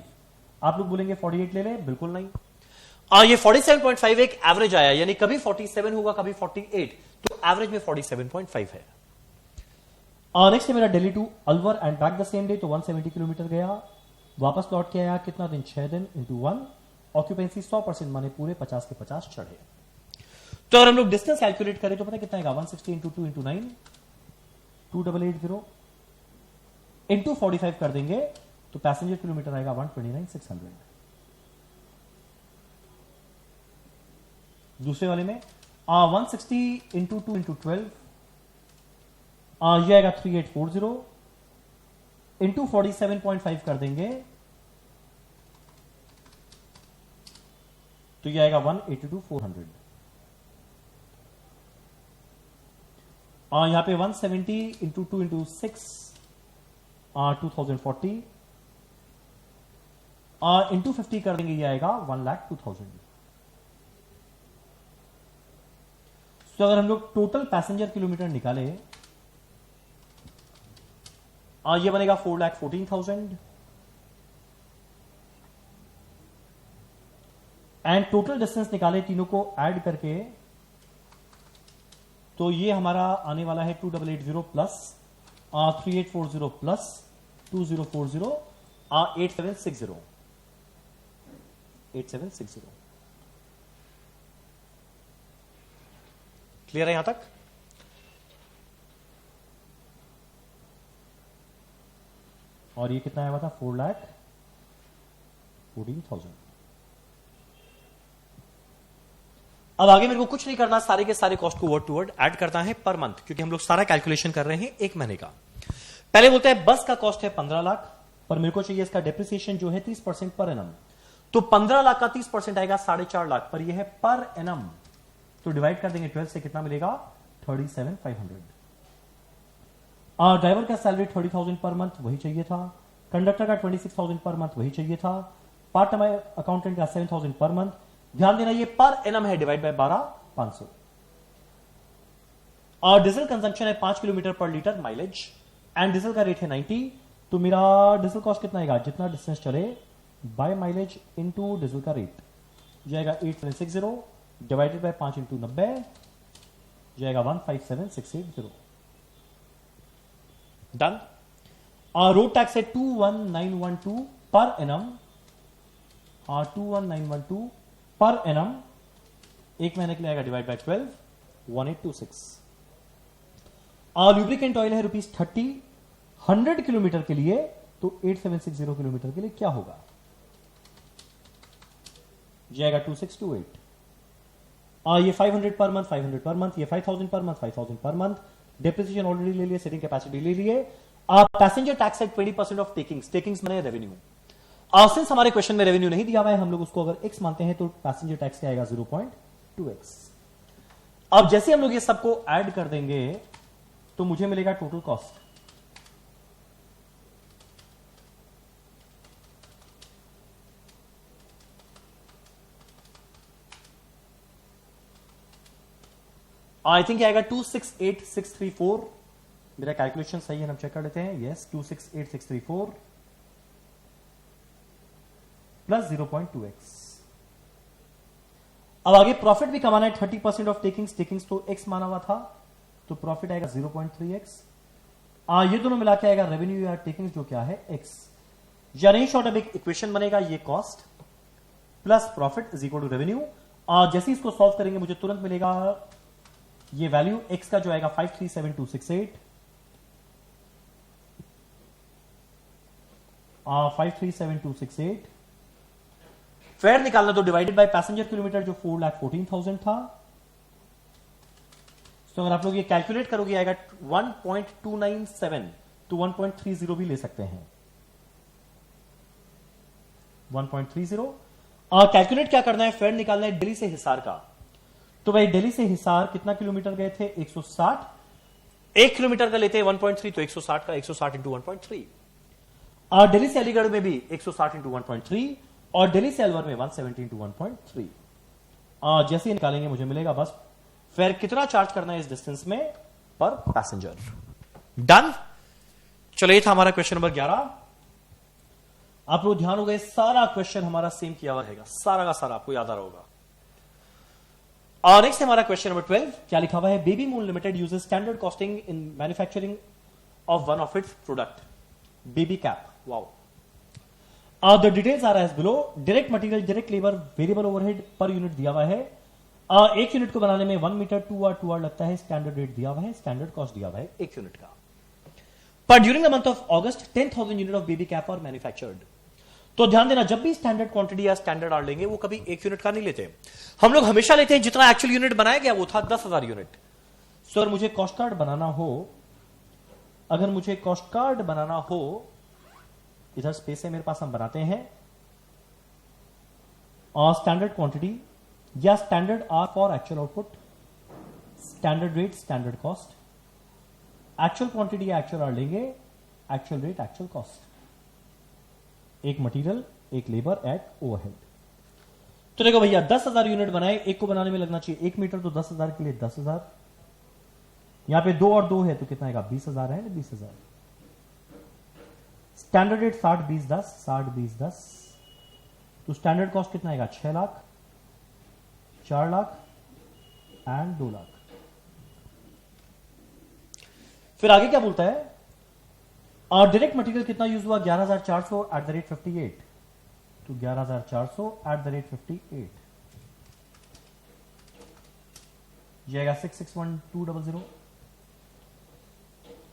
आप लोग बोलेंगे 48 ले ले, बिल्कुल नहीं। ये 47.5 एक एवरेज आया, यानी कभी 47 होगा कभी 48, तो एवरेज में 47.5 है। नेक्स्ट है मेरा Delhi to Alwar and back the same day, तो 170 किलोमीटर गया, वापस लौट के आया, कितना दिन 6 दिन into 1, ऑक्यूपेंसी 100% माने पूरे 50 के 50 चढ़े। तो अगर हम लोग डिस्टेंस कैलकुलेट करें तो पता कितना आएगा 160 into 2 into 9 2880 into 45 कर देंगे तो पैसेंजर किलोमीटर आएगा 129,600। दूसरे वाले में 160 into 2 into 12 ये आएगा 3840 into 47.5 कर देंगे तो ये आएगा 182,400। यहां पे 170 into 2 into 6 2040 into 50 कर देंगे, ये आएगा 1,02,000। तो अगर हम लोग टोटल पैसेंजर किलोमीटर निकाले ये बनेगा 4,14,000 एंड टोटल डिस्टेंस निकाले तीनों को ऐड करके तो ये हमारा आने वाला है 2880 प्लस 3840 प्लस 2040 8760 8760। क्लियर है यहां तक? और ये कितना आया हुआ था 4,14,000। अब आगे मेरे को कुछ नहीं करना, सारे के सारे कॉस्ट को वर्ड टू वर्ड ऐड करता है पर मंथ, क्योंकि हम लोग सारा कैलकुलेशन कर रहे हैं एक महीने का। पहले बोलते हैं बस का कॉस्ट है 15 लाख, पर मेरे को चाहिए इसका डेप्रिसिएशन जो है 30% पर एनम, तो 15 लाख का 30% आएगा 4.5 लाख, पर यह है पर एनम, तो डिवाइड कर देंगे 12 से, कितना मिलेगा 37,500। ड्राइवर का सैलरी 30,000 पर मंथ, वही चाहिए था। कंडक्टर का 26,000 पर मंथ, वही चाहिए था। पार्ट टाइम अकाउंटेंट का 7,000 पर मंथ। ध्यान देना ये पर एनम है, डिवाइड बाय 12 500। और डीजल कंजम्पशन है 5 किलोमीटर पर लीटर माइलेज एंड डीजल का रेट है 90, तो मेरा डीजल कॉस्ट कितना आएगा जितना डिस्टेंस चले बाय माइलेज इनटू डीजल का रेट जाएगा 8760 डिवाइडेड बाय 5 इंटू 90 जाएगा 157,680। डन। रोड टैक्स है 21,912 पर एनम, 21,912 पर एनम, एक महीने के लिए आएगा डिवाइड बाय 12 1826। लुब्रिकेंट ऑयल है ₹30, 100 किलोमीटर के लिए, तो 8760 किलोमीटर के लिए क्या होगा जाएगा 2628। ये 500 पर मंथ, 500 पर मंथ, ये 5,000 per month, 5,000 per month. Depreciation already ले लिए, सेटिंग कैपेसिटी ले लिए। पैसेंजर टैक्स है 20% ऑफ टेकिंग्स, टेकिंग्स माने रेवेन्यू। सिंस हमारे क्वेश्चन में रेवेन्यू नहीं दिया हुआ है, हम लोग उसको अगर x मानते हैं तो पैसेंजर टैक्स आएगा 0.2x। अब जैसे हम लोग ये सबको ऐड कर देंगे तो मुझे मिलेगा टोटल कॉस्ट। आई थिंक आएगा 268,634। मेरा कैलकुलेशन सही है, हम चेक कर लेते हैं। Yes 268,634 plus 0.2x। अब आगे प्रॉफिट भी कमाना है 30% ऑफ टेकिंग्स, टेकिंग्स तो x माना हुआ था, तो प्रॉफिट आएगा 0.3x। ये दोनों मिला के आएगा रेवेन्यू या टेकिंग्स जो क्या है x। या नहीं शॉर्ट अब एक इक्वेशन बनेगा, ये cost plus profit is equal to revenue. जैसे इसको सॉल्व करेंगे मुझे तुरंत मिलेगा ये वैल्यू x का जो आएगा 537,268, 537,268। फेयर निकालना तो डिवाइडेड बाय पैसेंजर किलोमीटर जो 4,14,000 था, तो अगर आप लोग ये कैलकुलेट करोगे आएगा 1.297, तो 1.30 भी ले सकते हैं। 1.30 कैलकुलेट क्या करना है, फेयर निकालना है दिल्ली से हिसार का। तो भाई दिल्ली से हिसार कितना किलोमीटर गए थे? 160। 1 किलोमीटर का लेते हैं 1.3, तो 160 का 160 इंटू 1.3। और दिल्ली से अलीगढ़ में भी 160 इंटू 1.3 और दिल्ली से अलवर में 170 इंटू 1.3। जैसे ही निकालेंगे मुझे मिलेगा बस फेयर कितना चार्ज करना है इस डिस्टेंस में पर पैसेंजर। डन। चलो ये था हमारा क्वेश्चन नंबर 11। आप लोग ध्यान हो गए, सारा क्वेश्चन हमारा सेम किया हुआ रहेगा, सारा का सारा आपको याद आ रहा होगा। और नेक्स्ट हमारा क्वेश्चन नंबर 12। क्या लिखा हुआ है? Baby moon limited uses standard costing in manufacturing of one of its product baby cap. Wow. The details are as below. Direct material, direct labour, variable overhead per unit दिया हुआ है। एक unit को बनाने में 1 मीटर 2 आवर लगता है। Standard rate दिया हुआ है, स्टैंडर्ड कॉस्ट दिया हुआ है एक यूनिट का। पर during the month of August 10,000 unit of baby cap are manufactured. तो ध्यान देना, जब भी स्टैंडर्ड क्वांटिटी या स्टैंडर्ड आर लेंगे वो कभी एक यूनिट का नहीं लेते। हम लोग हमेशा लेते हैं जितना एक्चुअल यूनिट बनाया गया वो था 10,000 यूनिट। सो अगर मुझे कॉस्ट कार्ड बनाना हो, इधर स्पेस है मेरे पास, हम बनाते हैं। और स्टैंडर्ड क्वांटिटी या standard hour for actual output, standard rate, standard cost. Actual quantity या एक्चुअल आर लेंगे, एक्चुअल रेट, एक्चुअल कॉस्ट। एक मटेरियल, एक लेबर एट ओवरहेड। तो देखो भैया 10,000 यूनिट बनाए, एक को बनाने में लगना चाहिए 1 मीटर, तो 10,000 के लिए 10,000। यहां पे 2 और 2 है तो कितना आएगा? 20,000 है ना, 20,000। Standard rate 60 20 10, 60 20 10। तो स्टैंडर्ड कॉस्ट कितना आएगा? 6 लाख, 4 लाख एंड 2 लाख। फिर आगे क्या बोलता है? और डायरेक्ट मटेरियल कितना यूज हुआ? 11,400 एट द रेट 58। तो 11,400 एट द रेट 58 जाएगा 661,200।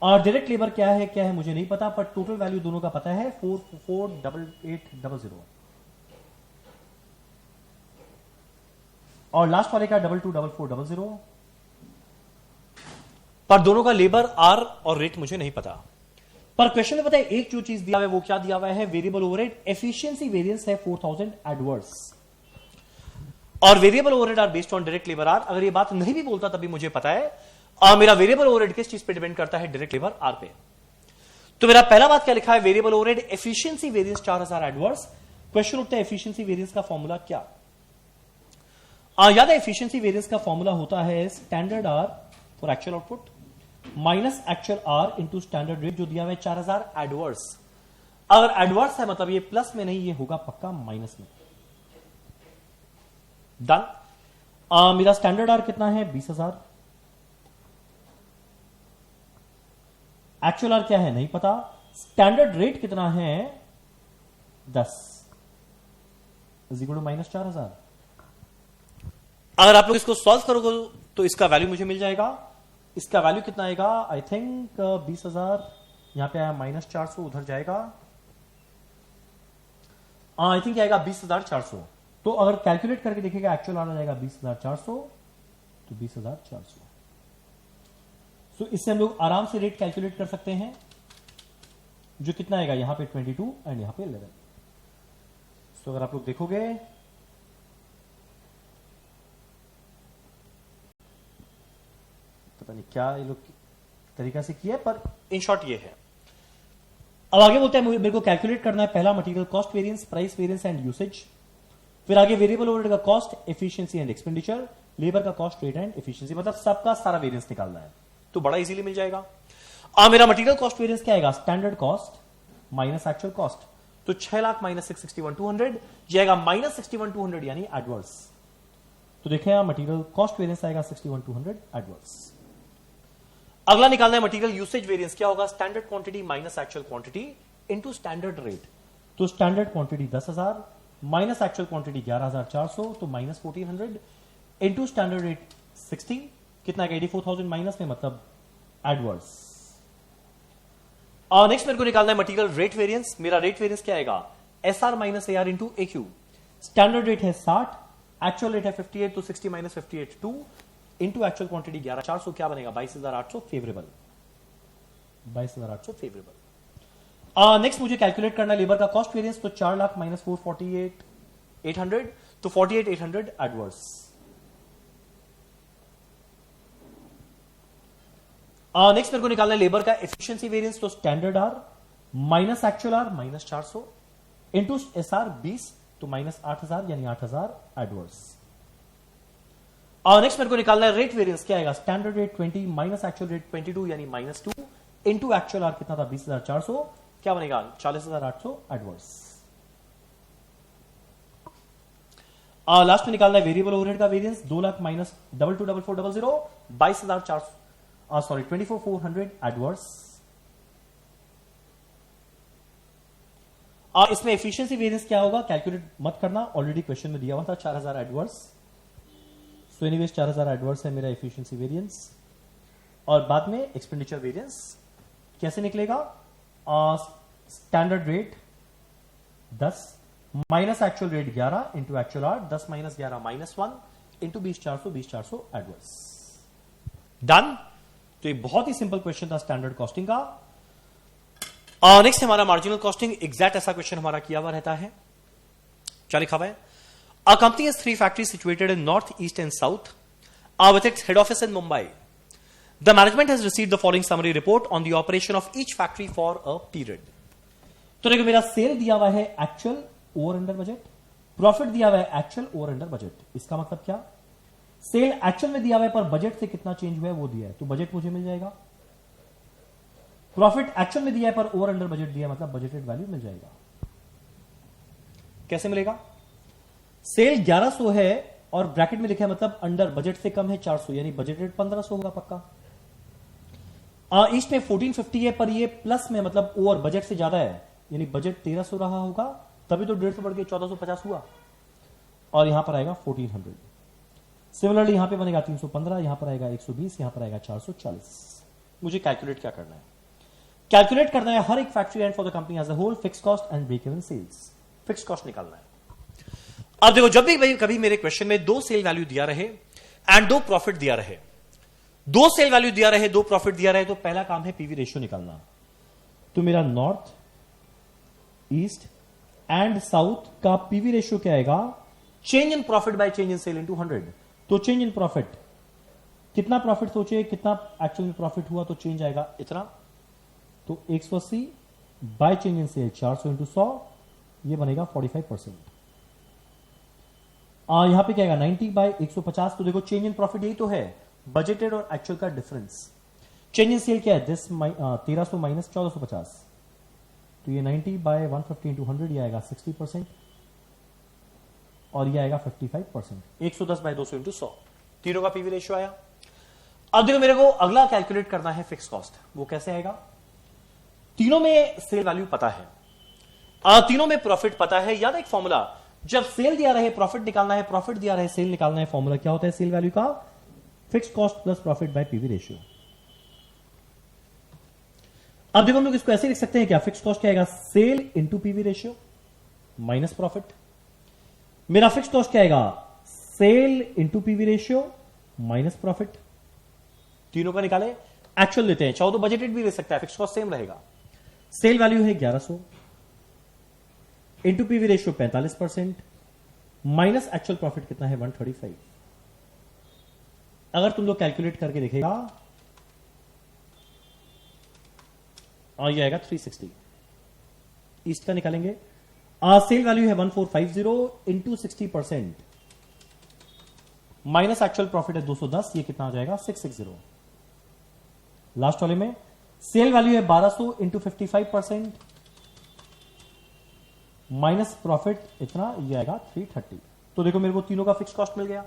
और डायरेक्ट लेबर क्या है मुझे नहीं पता, पर टोटल वैल्यू दोनों का पता है 448800। और लास्ट वाले का 224400। पर दोनों का लेबर आर और रेट मुझे नहीं पता। पर क्वेश्चन में पता है एक जो चीज दिया हुआ है वो क्या दिया हुआ है? वेरिएबल ओवरहेड एफिशिएंसी वेरिएंस है 4000 एडवर्स। और variable overhead are based on direct labour hour. अगर ये बात नहीं भी बोलता तभी मुझे पता है मेरा वेरिएबल ओवरहेड किस चीज पे डिपेंड करता है? डायरेक्ट लेबर आर पे। तो मेरा पहला बात क्या लिखा है? Variable overhead efficiency variance 4000 adverse. Question उठता है एफिशिएंसी वेरिएंस का फॉर्मूला क्या? याद है एफिशिएंसी वेरिएंस का फॉर्मूला होता है standard hour for actual output minus actual hour into standard rate, जो दिया हुआ है 4000 एडवर्स। अगर एडवर्स है मतलब ये प्लस में नहीं, ये होगा पक्का माइनस में। डन। मेरा स्टैंडर्ड आर कितना है? 20,000। एक्चुअल आर क्या है नहीं पता। स्टैंडर्ड रेट कितना है? 10 इक्वल टू माइनस 4000। अगर आप लोग इसको सॉल्व करोगे तो इसका वैल्यू मुझे मिल जाएगा। इसका वैल्यू कितना आएगा? I think 20,000। यहां पे आया माइनस 400, उधर जाएगा आई थिंक आएगा 20,400। तो अगर कैलकुलेट करके देखेगा एक्चुअल आ जाएगा 20,400, तो 20,400। तो इससे हम लोग आराम से रेट कैलकुलेट कर सकते हैं, जो कितना आएगा यहां पे 22 एंड यहां पे 11। तो अगर आप लोग देखोगे पता नहीं क्या ये लोग तरीका से किया, पर इन शॉर्ट ये है। अब आगे बोलते हैं मेरे को कैलकुलेट करना है पहला material cost variance, price variance and usage. फिर आगे वेरिएबल ओवरहेड का cost, efficiency and expenditure, labour का कॉस्ट, रेट एंड एफिशिएंसी, मतलब सबका सारा वेरिएंस निकालना है तो बड़ा इजीली मिल जाएगा। मेरा मटेरियल कॉस्ट वेरिएंस क्या आएगा? Standard cost minus actual cost. तो 6 लाख माइनस 661,200 जाएगा माइनस 61,200 यानी एडवर्स। तो देखें यहां मटेरियल कॉस्ट वेरिएंस आएगा 61,200 एडवर्स। अगला निकालना है मटेरियल यूसेज वेरिएंस। क्या होगा? Standard quantity minus actual quantity into standard rate. तो standard quantity 10,000 minus actual quantity 11,400, तो माइनस 1,400 इनटू स्टैंडर्ड रेट 60, कितना आएगा? 84,000 माइनस में, मतलब एडवर्स। और नेक्स्ट मेरे को निकालना है मटेरियल रेट वेरिएंस। मेरा रेट वेरिएंस क्या आएगा? SR minus AR into AQ. Standard rate है 60, एक्चुअल रेट है 58, तो 60 माइनस 58 2 इंटू एक्चुअल क्वांटिटी 11,400, क्या बनेगा? 22,800 फेवरेबल। 22,800 फेवरेबल। नेक्स्ट मुझे कैलकुलेट करना है लेबर का कॉस्ट वेरिएंस। तो 4 लाख माइनस 448,800, तो 48,800 एडवर्स। नेक्स्ट मेरे को निकालना है लेबर का एफिशिएंसी वेरिएंस। तो standard hour minus actual hour minus 400 into SR 20 तो माइनस 8000 यानी 8000 एडवर्स। और नेक्स्ट मेरे को निकालना है रेट वेरिएंस। क्या आएगा? Standard rate 20 minus actual rate 22 यानी माइनस 2 इंटू एक्चुअल आर कितना था 20400 क्या बनेगा 40800 एडवर्स। लास्ट में निकालना है वेरिएबल ओवरहेड का variance 2 lakh minus 224400 22400 sorry 24400 adverse. इसमें एफिशिएंसी वेरिएंस क्या होगा कैलकुलेट मत करना, ऑलरेडी क्वेश्चन में दिया हुआ था 4000 एडवर्स। सो एनीवेज 4000 एडवर्स है मेरा एफिशिएंसी वेरिएंस। और बाद में एक्सपेंडिचर वेरिएंस कैसे निकलेगा? Standard rate 10 minus actual rate 11 into actual hour 10 minus 11 minus 1 into 20400 adverse. Done. तो ये बहुत ही सिंपल क्वेश्चन था स्टैंडर्ड कॉस्टिंग का। नेक्स्ट हमारा मार्जिनल कॉस्टिंग। एग्जैक्ट ऐसा क्वेश्चन हमारा किया हुआ रहता है। क्या लिखा हुआ है? A company has 3 factories situated in north, east and south with its head office in Mumbai. The management has received the following summary report on the operation of each factory for a period. तो देखो मेरा cell दिया हुआ है actual over under budget, profit दिया हुआ है actual over under budget. इसका मतलब क्या? सेल एक्चुअल में दिया हुआ है पर बजट से कितना चेंज हुआ है वो दिया है तो बजट मुझे मिल जाएगा। प्रॉफिट एक्चुअल में दिया है पर ओवर अंडर बजट दिया है मतलब बजटेड वैल्यू मिल जाएगा। कैसे मिलेगा? सेल 1100 है और ब्रैकेट में लिखा है मतलब अंडर बजट से कम है 400 यानी बजटेड 1500 होगा पक्का। ईस्ट में 1450 है पर ये प्लस में मतलब ओवर बजट से ज्यादा है यानी बजट 1300 रहा होगा तभी तो 150 बढ़ के 1450 हुआ और यहां पर आएगा 1400। सिमिलरली यहां पे बनेगा 315, यहां पर आएगा 120, यहां पर आएगा 440। मुझे कैलकुलेट क्या करना है? कैलकुलेट करना है हर एक factory and for the company as a whole fix cost and break even sales. Fix cost निकालना है। अब देखो जब भी कभी मेरे क्वेश्चन में 2 सेल वैल्यू दिया रहे एंड 2 प्रॉफिट दिया रहे, 2 सेल वैल्यू दिया रहे 2 प्रॉफिट दिया रहे तो पहला काम है पीवी रेशियो निकालना। तो मेरा नॉर्थ, ईस्ट एंड साउथ का पीवी रेशियो क्या आएगा? Change in profit by change in sale into 100। तो चेंज इन प्रॉफिट कितना प्रॉफिट सोचे कितना एक्चुअल में प्रॉफिट हुआ तो चेंज आएगा इतना। तो 180 by change in sale 400 into 100 ये बनेगा 45%। यहां पे क्या आएगा 90 बाय 150। तो देखो चेंज इन प्रॉफिट यही तो है बजटेड और एक्चुअल का डिफरेंस। चेंज इन सेल क्या है 1300 माइनस 1450 तो ये 90 बाय 150 इंटू 100 ये आएगा 60% और ये आएगा 55%। 110 बाय 200 इंटू 100 तीनों का पीवी रेशियो आया। अब देखो मेरे को अगला कैलकुलेट करना है फिक्स कॉस्ट। वो कैसे आएगा? तीनों में सेल वैल्यू पता है, तीनों में प्रॉफिट पता है। याद एक फॉर्मूला, जब सेल दिया रहे प्रॉफिट निकालना है, प्रॉफिट दिया रहे सेल निकालना है। फॉर्मूला क्या होता है सेल वैल्यू का? Fix cost plus profit by PV ratio. अब देखो हम लोग इसको ऐसे लिख सकते हैं क्या? फिक्स कॉस्ट क्या आएगा? Sale into PV ratio minus profit. मेरा फिक्स कॉस्ट क्या आएगा? Sale into PV ratio minus profit. तीनों का निकाले, एक्चुअल लेते हैं, चाहो तो बजटेड भी ले सकता है, फिक्स कॉस्ट सेम रहेगा। सेल वैल्यू है 1100 into PV ratio 45% minus actual profit कितना है 135। अगर तुम लोग कैलकुलेट करके देखेगा और ये आएगा 360। ईस्ट का निकालेंगे, सेल वैल्यू है 1450 इंटू 60% माइनस एक्चुअल प्रॉफिट है 210, ये कितना आ जाएगा 660। लास्ट वाले में सेल वैल्यू है 1200 इंटू 55% माइनस प्रॉफिट इतना, ये आएगा 330। तो देखो मेरे को तीनों का फिक्स कॉस्ट मिल गया,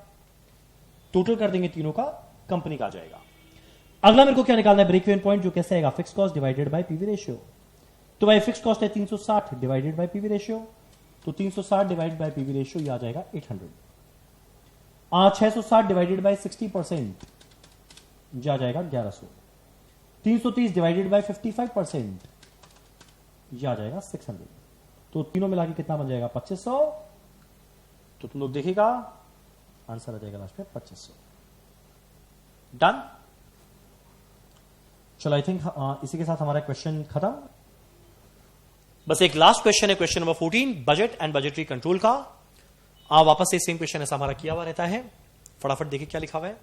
टोटल कर देंगे तीनों का, कंपनी का आ जाएगा। अगला मेरे को क्या निकालना है? ब्रेक इवन पॉइंट, जो कैसे आएगा? Fix cost divided by PV ratio. तो भाई फिक्स कॉस्ट है 360 डिवाइडेड बाय पीवी रेशियो, तो 360 डिवाइडेड बाय पीवी रेशियो ये आ जाएगा 800। 660 डिवाइडेड बाय 60% ये आ जाएगा 1100। 330 डिवाइडेड बाय 55% ये आ जाएगा 600। तो तीनों मिला के कितना बन जाएगा 2500। तो तुम लोग देखिएगा आंसर आ जाएगा लास्ट में 2500। डन। चलो आई थिंक इसी के साथ हमारा क्वेश्चन खत्म। बस एक लास्ट क्वेश्चन है, question number 14, budget and budgetary control का। वापस से सेम क्वेश्चन ऐसा हमारा किया हुआ रहता है। फटाफट देखिए क्या लिखा हुआ है।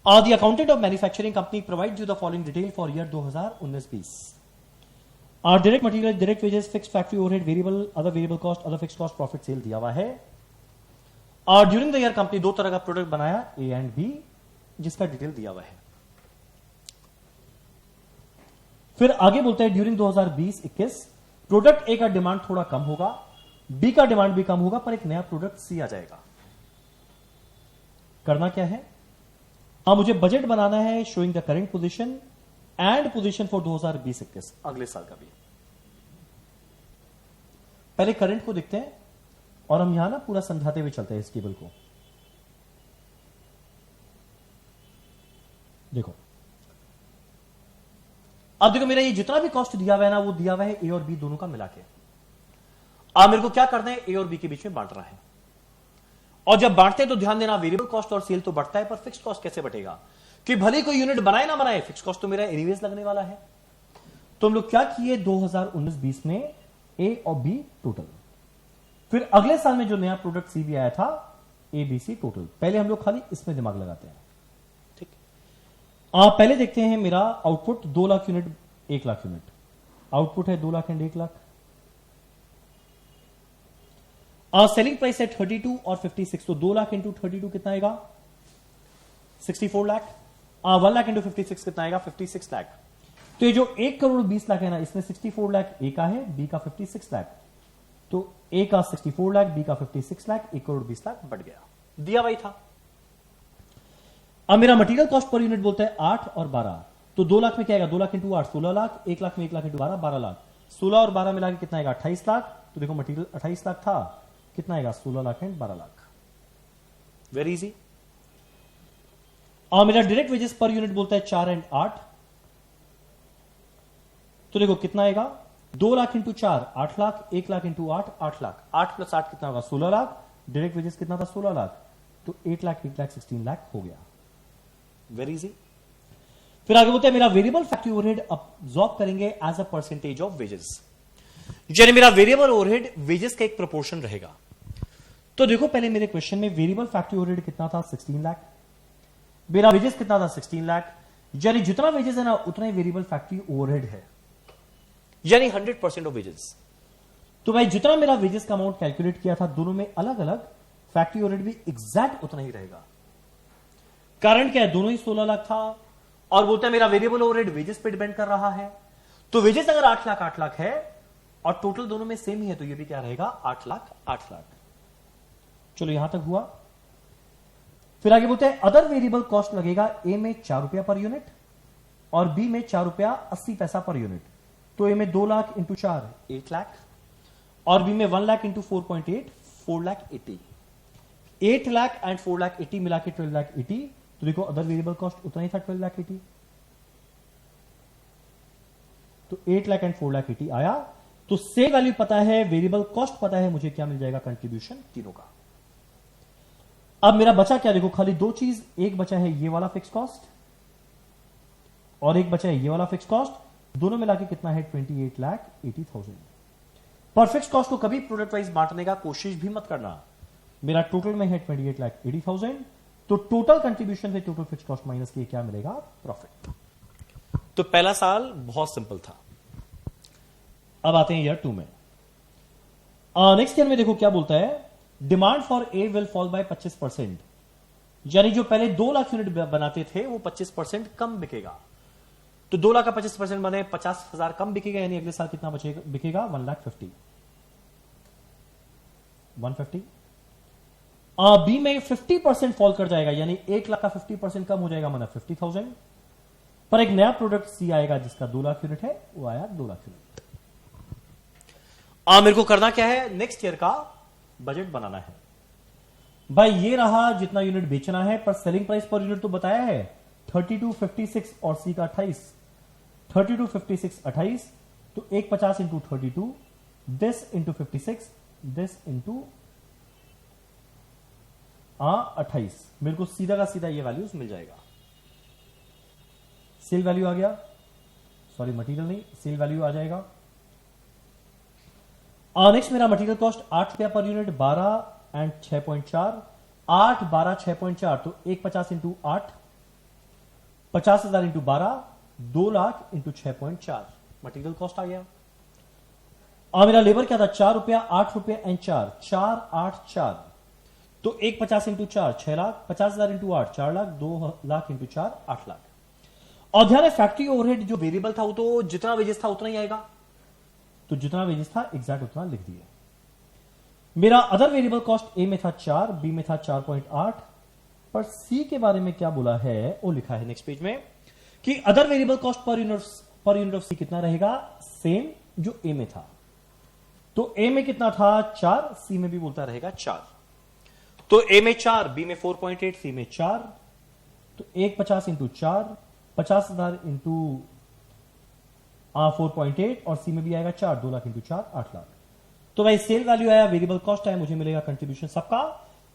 The accountant of manufacturing company provide you the following detail for year 2019-20। Direct material, direct wages, fix factory overhead, variable, other variable cost, other fix cost, profit sale दिया हुआ है। और ड्यूरिंग द ईयर कंपनी दो तरह का product बनाया, ए and B, जिसका detail दिया हुआ है। फिर आगे बोलते हैं ड्यूरिंग 2020-21 प्रोडक्ट ए का डिमांड थोड़ा कम होगा, बी का डिमांड भी कम होगा, पर एक नया प्रोडक्ट सी आ जाएगा। करना क्या है? मुझे बजट बनाना है showing the current position and position for 2020-21, अगले साल का भी। पहले करंट को देखते हैं और हम यहां ना पूरा समझाते हुए चलते हैं इस टेबल को। देखो, अब देखो मेरा ये जितना भी कॉस्ट दिया हुआ है ना, वो दिया हुआ है ए और बी दोनों का मिला के। अब मेरे को क्या करना है, ए और बी के बीच में बांटना है। और जब बांटते हैं तो ध्यान देना, वेरिएबल कॉस्ट और सेल तो बढ़ता है, पर फिक्स कॉस्ट कैसे बढ़ेगा? कि भले कोई यूनिट बनाए ना बनाए, फिक्स कॉस्ट तो मेरा एनीवेज लगने वाला है। तो हम लोग क्या किए 2019-20 में, ए और बी टोटल, फिर अगले साल में जो नया प्रोडक्ट सी भी आया था, ए बी सी टोटल। पहले हम लोग खाली इसमें दिमाग लगाते हैं, ठीक। पहले देखते हैं मेरा output 2 lakh unit, 1 lakh unit. Output है 2 lakh and 1 lakh. Selling price है 32 और 56, तो 2 लाख इंटू 32 कितना आएगा? 64 लाख। 1 लाख इंटू 56 कितना आएगा? 56 लाख। तो ये जो 1 करोड़ 20 लाख है ना, इसमें 64 लाख ए का है, बी का 56 लाख। तो ए का 64 लाख, बी का 56 लाख, 1 करोड़ 20 लाख बढ़ गया, दिया वही था। अब मेरा मटेरियल कॉस्ट पर यूनिट बोलता है 8 और 12, तो 2 लाख में क्या आएगा? 2 लाख इंटू 8 16 लाख, 1 लाख में 1 लाख इंटू 12 12 लाख, 16 और 12 मिला के कितना आएगा? 28 लाख। तो देखो मटेरियल 28 लाख था, कितना आएगा? 16 lakh and 12 lakh. Very easy. और मेरा डायरेक्ट वेजेस पर यूनिट बोलता है 4 एंड 8, तो देखो कितना आएगा? 2 lakh into 4 8 lakh, 1 lakh into 8 8 lakh, 8 plus 8 कितना होगा? 16 लाख। डायरेक्ट वेजेस कितना था? 16 लाख। तो 8 लाख 1 लाख 16 लाख हो गया। Very easy. फिर आगे बोलते हैं मेरा वेरिएबल फैक्ट्री ओवरहेड अब्सॉर्ब करेंगे as a percentage of wages, यानी मेरा वेरिएबल ओवरहेड वेजेस का एक प्रोपोर्शन रहेगा। तो देखो पहले मेरे क्वेश्चन में वेरिएबल फैक्ट्री ओवरहेड कितना था? 16 लाख। मेरा वेजेस कितना था? 16 लाख। यानी जितना वेजेस है ना, उतना ही वेरिएबल फैक्ट्री ओवरहेड है, यानी 100% ऑफ वेजेस। तो भाई जितना मेरा वेजेस का अमाउंट कैलकुलेट किया था, दोनों में अलग अलग, फैक्ट्री ओवरहेड भी एग्जैक्ट उतना ही रहेगा। कारण क्या है? दोनों ही 16 लाख था, और बोलता है मेरा वेरिएबल ओवरहेड वेजेस पे डिपेंड कर रहा है। तो वेजेस अगर 8 लाख है और टोटल दोनों में सेम ही है, तो ये भी क्या रहेगा? 8 लाख। चलो यहां तक हुआ। फिर आगे बोलते हैं अदर वेरिएबल कॉस्ट लगेगा ए में 4 रुपया पर यूनिट और बी में 4 रुपया 80 पैसा पर यूनिट। तो ए में 2 लाख इंटू 4 8 लाख, और बी में 1 लाख इंटू 4.8 4 लाख 80। 8 लाख एंड 4 लाख 80 मिला के 12 लाख 80। तो देखो अदर वेरिएबल कॉस्ट उतना ही था, 12 लाख 80। तो 8 लाख एंड 4 लाख 80 आया। तो सेल वैल्यू पता है, वेरिएबल कॉस्ट पता है, मुझे क्या मिल जाएगा? कंट्रीब्यूशन तीनों का। अब मेरा बचा क्या? देखो खाली 2 चीज, एक बचा है ये वाला फिक्स कॉस्ट और एक बचा है ये वाला फिक्स कॉस्ट। दोनों मिला के कितना है? 28 लाख 80,000। पर फिक्स कॉस्ट को कभी प्रोडक्ट वाइज बांटने का कोशिश भी मत करना। मेरा टोटल में है 28 लाख 80,000। तो टोटल कंट्रीब्यूशन से टोटल फिक्स कॉस्ट माइनस किए क्या मिलेगा? प्रॉफिट। तो पहला साल बहुत सिंपल था। अब आते हैं ईयर 2 में। नेक्स्ट ईयर में देखो क्या बोलता है, demand for a will fall bye 25%, यानी जो पहले 2 लाख यूनिट बनाते थे वो 25% कम बिकेगा। तो 2 लाख का 25% बने 50,000 कम बिकेगा, यानी अगले साल कितना बचेगा? बिकेगा 1,50,000। 150। बी में 50% फॉल कर जाएगा, यानी 1 लाख का 50% कम हो जाएगा, माना 50,000। पर एक नया प्रोडक्ट सी आएगा जिसका 2 लाख यूनिट है, वो आया 2 लाख यूनिट। मेरे को करना क्या है? नेक्स्ट ईयर का बजट बनाना है। भाई ये रहा जितना यूनिट बेचना है, पर सेलिंग प्राइस पर यूनिट तो बताया है 32, 56 और सी का 28। 32, 56, 28। तो 150 into 32, this into 56, this into 28। मेरे को सीधा का सीधा ये वैल्यूज मिल जाएगा। सेल वैल्यू आ गया, सॉरी मटेरियल नहीं, सेल वैल्यू आ जाएगा। नेक्स्ट मेरा मटेरियल कॉस्ट 8 रुपया पर यूनिट, 12 एंड 6.4। 8 12 6.4, तो 150 into 8 50,000 into 12, 2 lakh into 6.4 material cost आ गया। और मेरा लेबर क्या था, 4 रुपया, 8 रुपया एंड 4, 4, 8, 4, तो 150 into 4 6 lakh, 50,000 into 8 4 lakh, 2 lakh into 4 8 lakh. और ध्यान है फैक्ट्री ओवरहेड जो वेरिएबल था वो तो जितना वेजेस था उतना ही आएगा, तो जितना वेजेस था एग्जैक्ट उतना लिख दिया। मेरा अदर वेरिएबल कॉस्ट ए में था 4, बी में था 4.8, पर सी के बारे में क्या बोला है वो लिखा है नेक्स्ट पेज में कि other variable cost per unit of C कितना रहेगा, सेम जो ए में था। तो ए में कितना था 4, सी में भी बोलता रहेगा 4। तो ए में 4, बी में 4.8, सी में 4, तो 150 इंटू 4, 50,000 इंटू 4.8 और सी में भी आएगा 4, 2 लाख इंटू 4 8 लाख। तो भाई सेल वैल्यू आया, वेरिएबल कॉस्ट आया, मुझे मिलेगा कंट्रीब्यूशन सबका।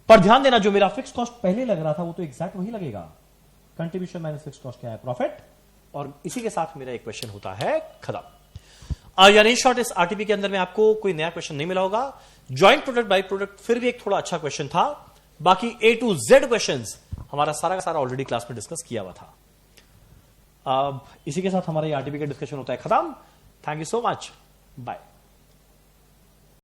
पर ध्यान देना जो मेरा फिक्स कॉस्ट पहले लग रहा था वो तो एग्जैक्ट वही लगेगा, कंट्रीब्यूशन माइनस फिक्स कॉस्ट क्या है, प्रॉफिट। और इसी के साथ मेरा एक क्वेश्चन होता है खत्म। यानी शॉर्ट इस आरटीपी के अंदर में आपको कोई नया क्वेश्चन नहीं मिला होगा। ज्वाइंट प्रोडक्ट बाय प्रोडक्ट फिर भी एक थोड़ा अच्छा क्वेश्चन था, बाकी A to Z क्वेश्चंस हमारा सारा का सारा ऑलरेडी क्लास में डिस्कस किया हुआ था। अब इसी के साथ हमारा ये आरटीपी का डिस्कशन होता है खत्म। Thank you so much, bye.